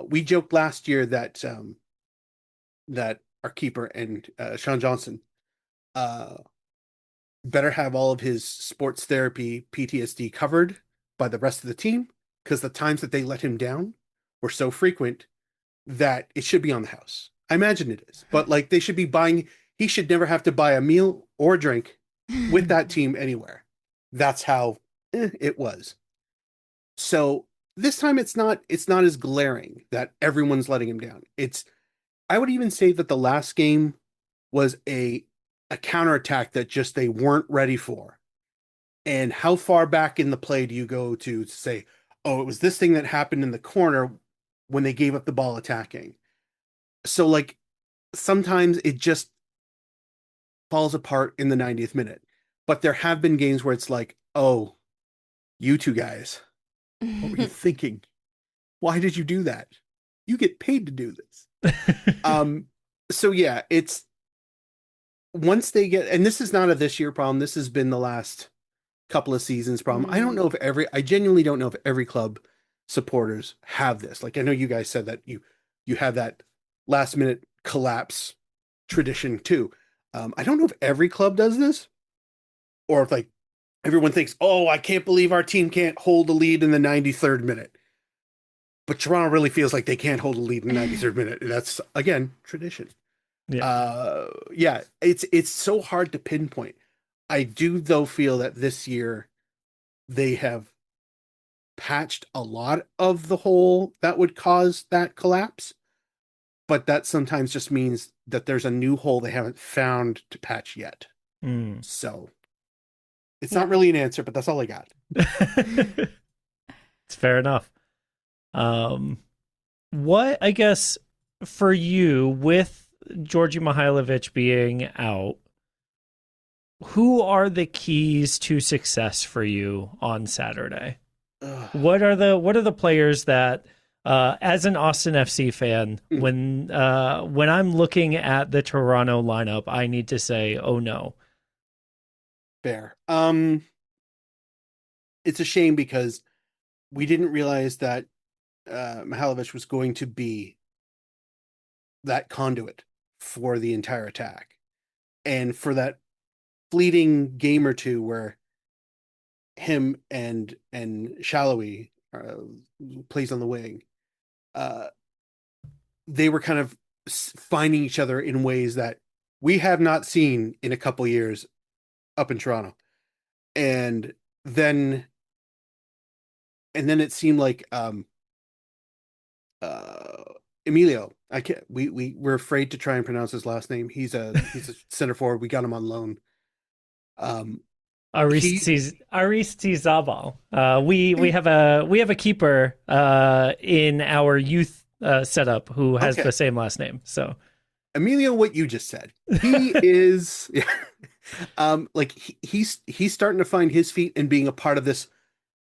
We joked last year that our keeper and Sean Johnson better have all of his sports therapy PTSD covered by the rest of the team, because the times that they let him down were so frequent that it should be on the house. I imagine it is, but like he should never have to buy a meal or a drink with that team anywhere. That's how it was. So this time it's not as glaring that everyone's letting him down. I would even say that the last game was a counterattack that just they weren't ready for. And how far back in the play do you go to say, oh, it was this thing that happened in the corner when they gave up the ball attacking? So, like, sometimes it just falls apart in the 90th minute. But there have been games where it's like, oh, you two guys, what were you thinking? Why did you do that? You get paid to do this. So yeah, it's once they get, and this is not a this year problem. This has been the last couple of seasons problem. I don't know if I genuinely don't know if every club supporters have this. Like, I know you guys said that you have that last minute collapse tradition too. I don't know if every club does this, or if like everyone thinks, oh, I can't believe our team can't hold a lead in the 93rd minute. But Toronto really feels like they can't hold a lead in the 93rd minute. That's, again, tradition. Yeah. It's so hard to pinpoint. I do, though, feel that this year they have patched a lot of the hole that would cause that collapse. But that sometimes just means that there's a new hole they haven't found to patch yet. So it's not really an answer, but that's all I got. It's fair enough. What, I guess, for you, with Georgi Mihailovic being out, who are the keys to success for you on Saturday? What are the players that, as an Austin FC fan, when I'm looking at the Toronto lineup, I need to say, oh no. Fair. It's a shame because we didn't realize that Mihailovic was going to be that conduit for the entire attack. And for that fleeting game or two where him and Shallowy plays on the wing, they were kind of finding each other in ways that we have not seen in a couple years up in Toronto. And then it seemed like Emilio, I can't. We're afraid to try and pronounce his last name. He's a center forward. We got him on loan. Aristizabal. We have a keeper in our youth setup who has the same last name. So Emilio, what you just said, he is like he's starting to find his feet and being a part of this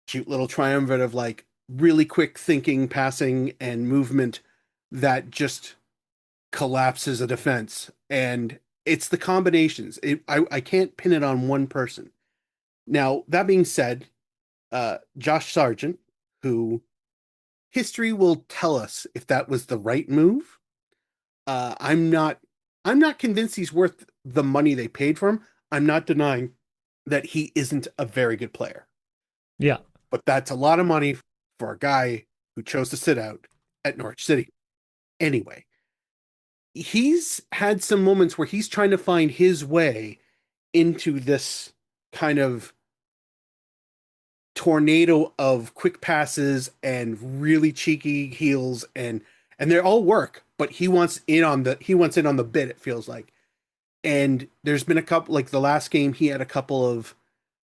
cute little triumvirate of like really quick thinking, passing, and movement that just collapses a defense. And it's the combinations. I can't pin it on one person. Now, that being said, Josh Sargent, who history will tell us if that was the right move. I'm not convinced he's worth the money they paid for him. I'm not denying that he isn't a very good player. Yeah. But that's a lot of money for a guy who chose to sit out at Norwich City. Anyway, he's had some moments where he's trying to find his way into this kind of tornado of quick passes and really cheeky heels, and they all work, but he wants in on the bit, it feels like. And there's been a couple, like the last game, he had a couple of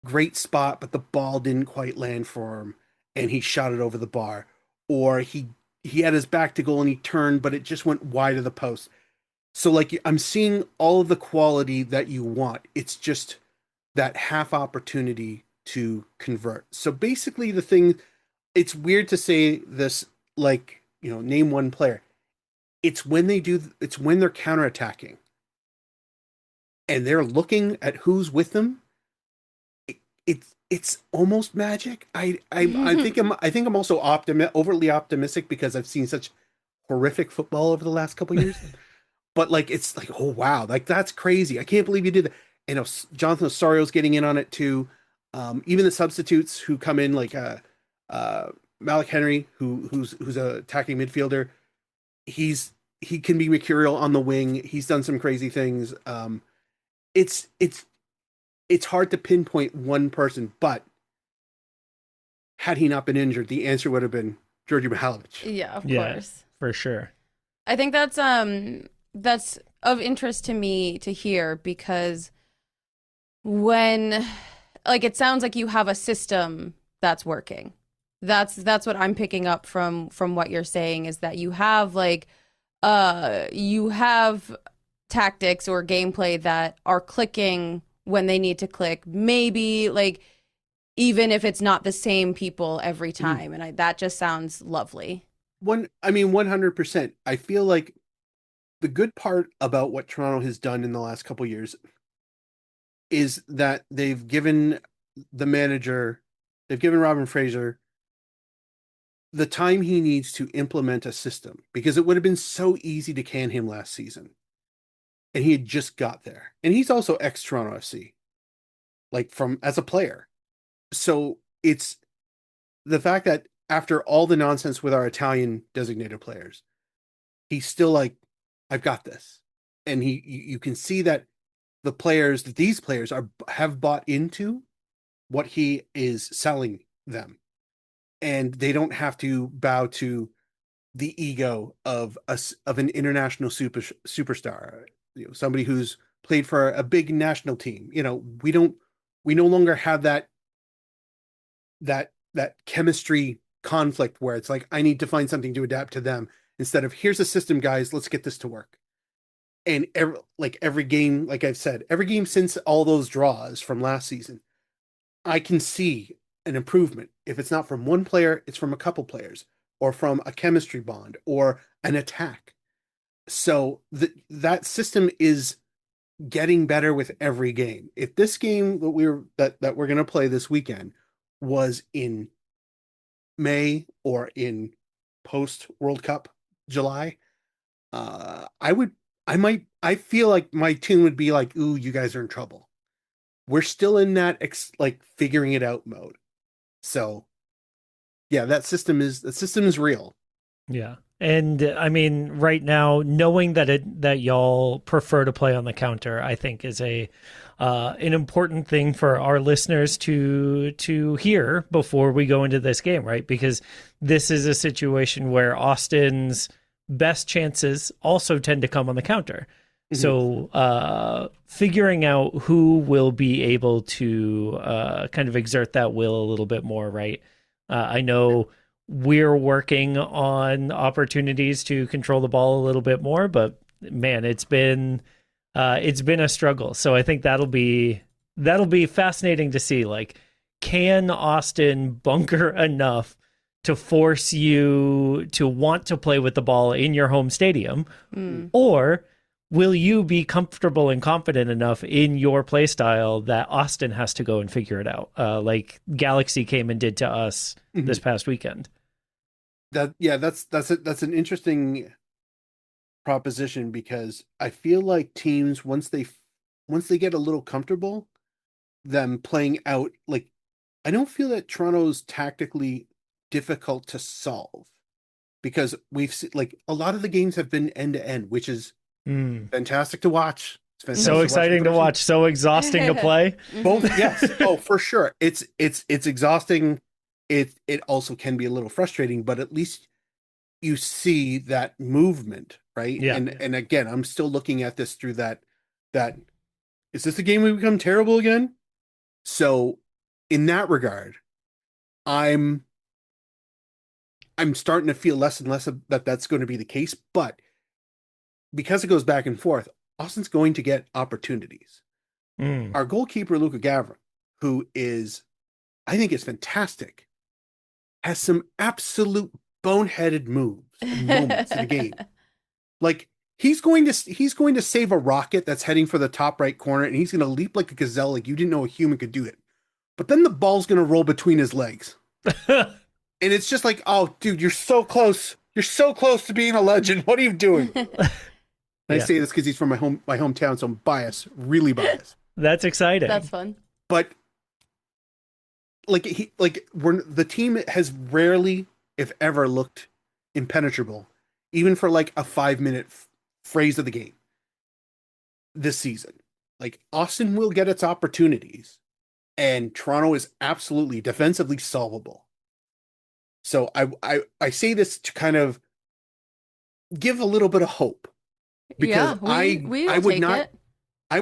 great spot, but the ball didn't quite land for him, and he shot it over the bar. Or he had his back to goal and he turned, but it just went wide of the post. So like I'm seeing all of the quality that you want. It's just that half opportunity to convert. So basically the thing, it's weird to say this, like, you know, name one player. It's when they're counterattacking and they're looking at who's with them. It's almost magic. I think I'm also overly optimistic because I've seen such horrific football over the last couple of years. But like it's like, oh wow, like that's crazy. I can't believe you did that. And Jonathan Osario's getting in on it too. Even the substitutes who come in, like Malik Henry, who's a attacking midfielder. He can be mercurial on the wing. He's done some crazy things. It's hard to pinpoint one person, but had he not been injured, the answer would have been Georgi Mihailovic. Yeah, of course. For sure. I think that's of interest to me to hear, because when like it sounds like you have a system that's working. That's what I'm picking up from what you're saying, is that you have you have tactics or gameplay that are clicking when they need to click. Maybe like even if it's not the same people every time, and that just sounds lovely. 100%. I feel like the good part about what Toronto has done in the last couple of years is that they've given Robin Fraser the time he needs to implement a system, because it would have been so easy to can him last season. And he had just got there. And he's also ex-Toronto FC, like as a player. So it's the fact that after all the nonsense with our Italian designated players, he's still like, I've got this. And you can see that these players have bought into what he is selling them. And they don't have to bow to the ego of an international superstar, somebody who's played for a big national team. We no longer have that chemistry conflict where it's like, I need to find something to adapt to them, instead of, here's a system, guys, let's get this to work. And every game, like I've said, every game since all those draws from last season, I can see an improvement. If it's not from one player, it's from a couple players, or from a chemistry bond, or an attack. So that system is getting better with every game. If this game that we're going to play this weekend was in May or in post World Cup July, I feel like my tune would be like, ooh, you guys are in trouble. We're still in that figuring it out mode. So yeah, that system is real. Yeah. And I mean, right now, knowing that y'all prefer to play on the counter, I think is an important thing for our listeners to hear before we go into this game, right? Because this is a situation where Austin's best chances also tend to come on the counter. Mm-hmm. So figuring out who will be able to kind of exert that will a little bit more, right? I know we're working on opportunities to control the ball a little bit more, but man, it's been a struggle. So I think that'll be fascinating to see. Like, can Austin bunker enough to force you to want to play with the ball in your home stadium, or will you be comfortable and confident enough in your play style that Austin has to go and figure it out, like Galaxy came and did to us this past weekend? That's an interesting proposition, because I feel like teams, once they get a little comfortable, them playing out, like, I don't feel that Toronto's tactically difficult to solve, because we've seen, like, a lot of the games have been end to end, which is fantastic to watch. It's fantastic so exciting to watch, so exhausting to play. Both, yes. Oh, for sure. It's exhausting. It also can be a little frustrating, but at least you see that movement, right? Yeah. And again, I'm still looking at this through that is this a game we become terrible again? So in that regard, I'm starting to feel less and less that that's going to be the case, but because it goes back and forth, Austin's going to get opportunities. Our goalkeeper, Luca Gavrin, who I think is fantastic, has some absolute boneheaded moves and moments in the game. Like, he's going to save a rocket that's heading for the top right corner, and he's going to leap like a gazelle, like you didn't know a human could do it. But then the ball's going to roll between his legs. And it's just like, oh, dude, you're so close. You're so close to being a legend. What are you doing? I say this because he's from my hometown, so I'm biased, really biased. That's exciting. That's fun. But the team has rarely, if ever, looked impenetrable, even for like a 5-minute phrase of the game this season. Like, Austin will get its opportunities, and Toronto is absolutely defensively solvable. So I say this to kind of give a little bit of hope, because we I would not, I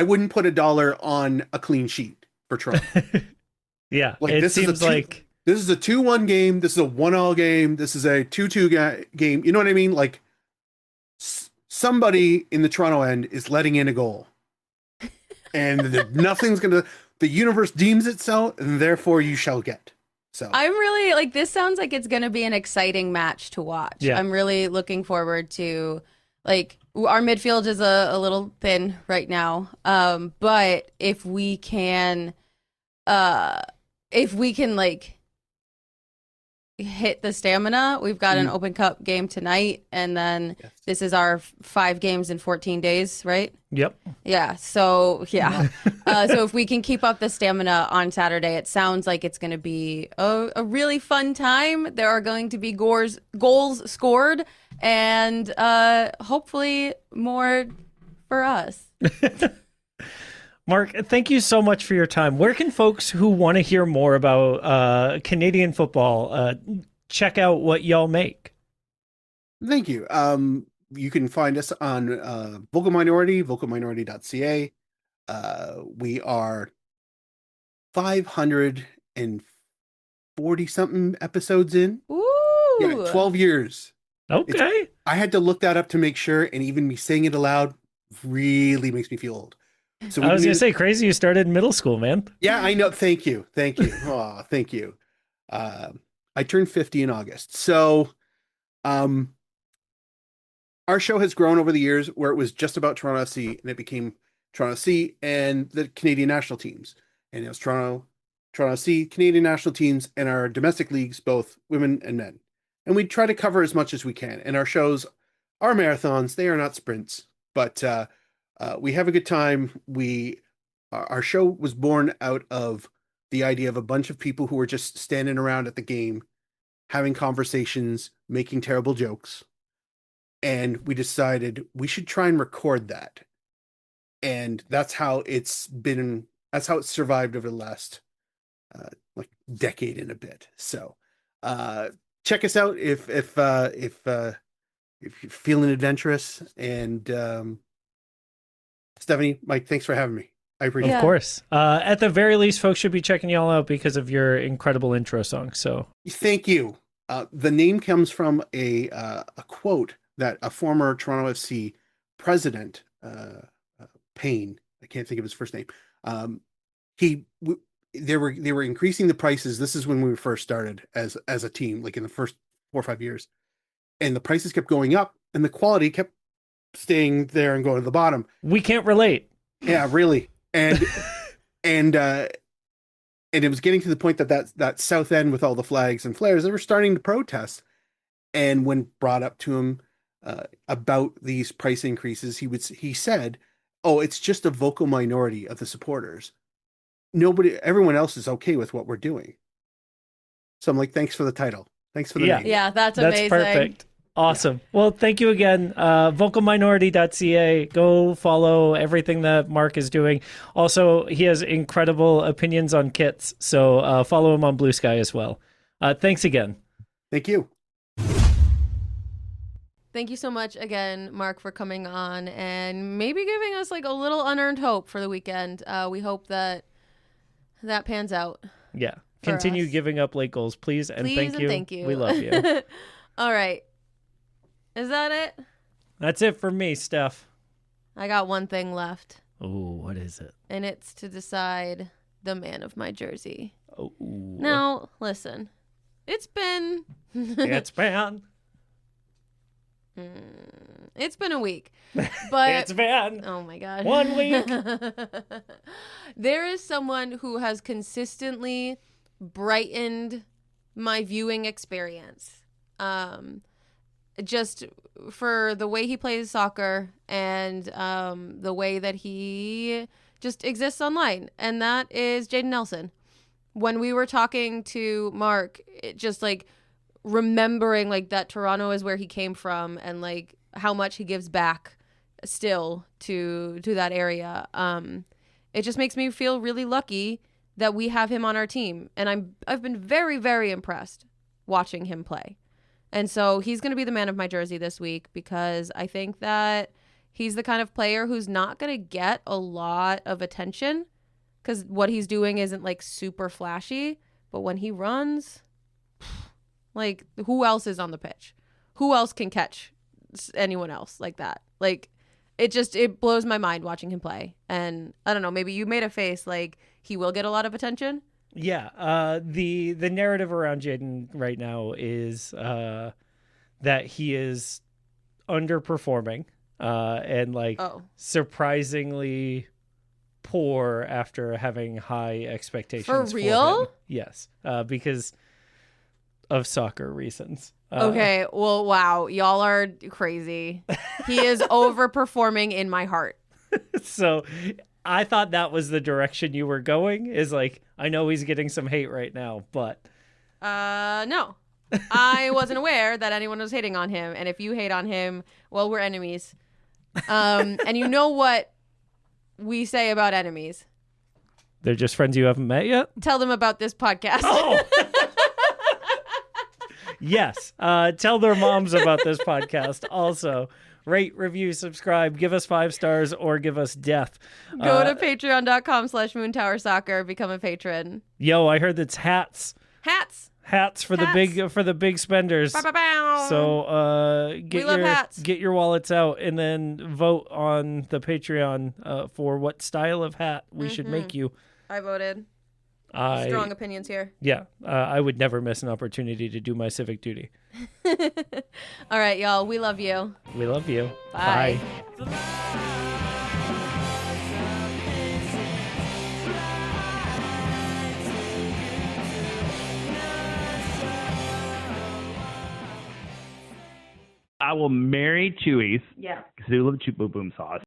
wouldn't put $1 on a clean sheet for Toronto. Yeah, Like, it this is a seems two- like This is a 2-1 game. This is a 1-all game. This is a 2-2 game. You know what I mean? Like, somebody in the Toronto end is letting in a goal. And the universe deems it so, and therefore you shall get. So I'm really like, this sounds like it's going to be an exciting match to watch. Yeah. I'm really looking forward to, like, our midfield is a little thin right now. But if we can like hit the stamina, we've got an Open Cup game tonight, and then this is our 5 games in 14 days, right? yep. Yeah. So so if we can keep up the stamina on Saturday, it sounds like it's going to be a really fun time. There are going to be goals scored, and hopefully more for us. Mark, thank you so much for your time. Where can folks who want to hear more about Canadian football check out what y'all make? thank you. You can find us on Vocal Minority, vocalminority.ca. We are 540 something episodes in. Ooh. Yeah, 12 years. Okay. I had to look that up to make sure, and even me saying it aloud really makes me feel old. So I was going to say, crazy you started in middle school, man. yeah, I know. Thank you. Oh, thank you. I turned 50 in August. So, our show has grown over the years, where it was just about Toronto FC, and it became Toronto FC and the Canadian national teams. And it was Toronto FC, Canadian national teams, and our domestic leagues, both women and men. And we try to cover as much as we can. And our shows are marathons; they are not sprints. But we have a good time. Our show was born out of the idea of a bunch of people who were just standing around at the game, having conversations, making terrible jokes. And we decided we should try and record that. And that's how it's survived over the last like decade and a bit. So check us out if you're feeling adventurous. And Stephanie, Mike, thanks for having me. I appreciate it. Of course. At the very least, folks should be checking y'all out because of your incredible intro song. So Thank you. The name comes from a quote that a former Toronto FC president, Payne, I can't think of his first name. They were increasing the prices. This is when we first started as a team, like in the first 4 or 5 years, and the prices kept going up, and the quality kept staying there and going to the bottom. we can't relate. Yeah, really. And and it was getting to the point that south end with all the flags and flares, they were starting to protest. And when brought up to him about these price increases, he said, "Oh, it's just a vocal minority of the supporters. Everyone else is okay with what we're doing." So I'm like, thanks for the title. Thanks for the name. Yeah, that's amazing. That's perfect. Awesome. Well, thank you again. Vocalminority.ca. Go follow everything that Mark is doing. Also, he has incredible opinions on kits, so follow him on Blue Sky as well. Thanks again. Thank you. Thank you so much again, Mark, for coming on and maybe giving us like a little unearned hope for the weekend. We hope that pans out. Yeah. Continue us. giving up late goals, please. And Please thank and you. thank you. We love you. All right. Is that it? That's it for me, Steph. I got one thing left, Oh, what is it? and it's to decide the man of my jersey. Oh, Now, listen. It's been it's been. it's been a week. But It's been. oh my god. 1 week. There is someone who has consistently brightened my viewing experience. Just for the way he plays soccer and the way that he just exists online, and that is Jaden Nelson. When we were talking to Mark, it just like remembering like that Toronto is where he came from and like how much he gives back still to that area. It just makes me feel really lucky that we have him on our team, and I've been very, very impressed watching him play. And so he's going to be the man of my jersey this week because I think that he's the kind of player who's not going to get a lot of attention because what he's doing isn't like super flashy. But when he runs, like, who else is on the pitch? Who else can catch anyone else like that? Like, it blows my mind watching him play. And I don't know, maybe you made a face like he will get a lot of attention. Yeah. The narrative around Jaden right now is that he is underperforming and like surprisingly poor after having high expectations. For real? him. Yes. Because of soccer reasons. Okay, well, wow, y'all are crazy. He is overperforming in my heart. So I thought that was the direction you were going, is like, I know he's getting some hate right now, but no. I wasn't aware that anyone was hating on him, and if you hate on him, well, we're enemies. And you know what we say about enemies? They're just friends you haven't met yet? Tell them about this podcast. Oh! Yes. Tell their moms about this podcast. Also, rate, review, subscribe, give us 5 stars, or give us death. Go to patreon.com/Moontower Soccer. Become a patron. Yo, I heard that's hats. Hats for the big spenders. Bow, bow, bow. So get your wallets out and then vote on the Patreon for what style of hat we should make you. I voted. Strong opinions here. Yeah, I would never miss an opportunity to do my civic duty. All right, y'all. We love you. We love you. Bye. I will marry Chewies. Yeah. Because they love Chew Boom Boom sauce.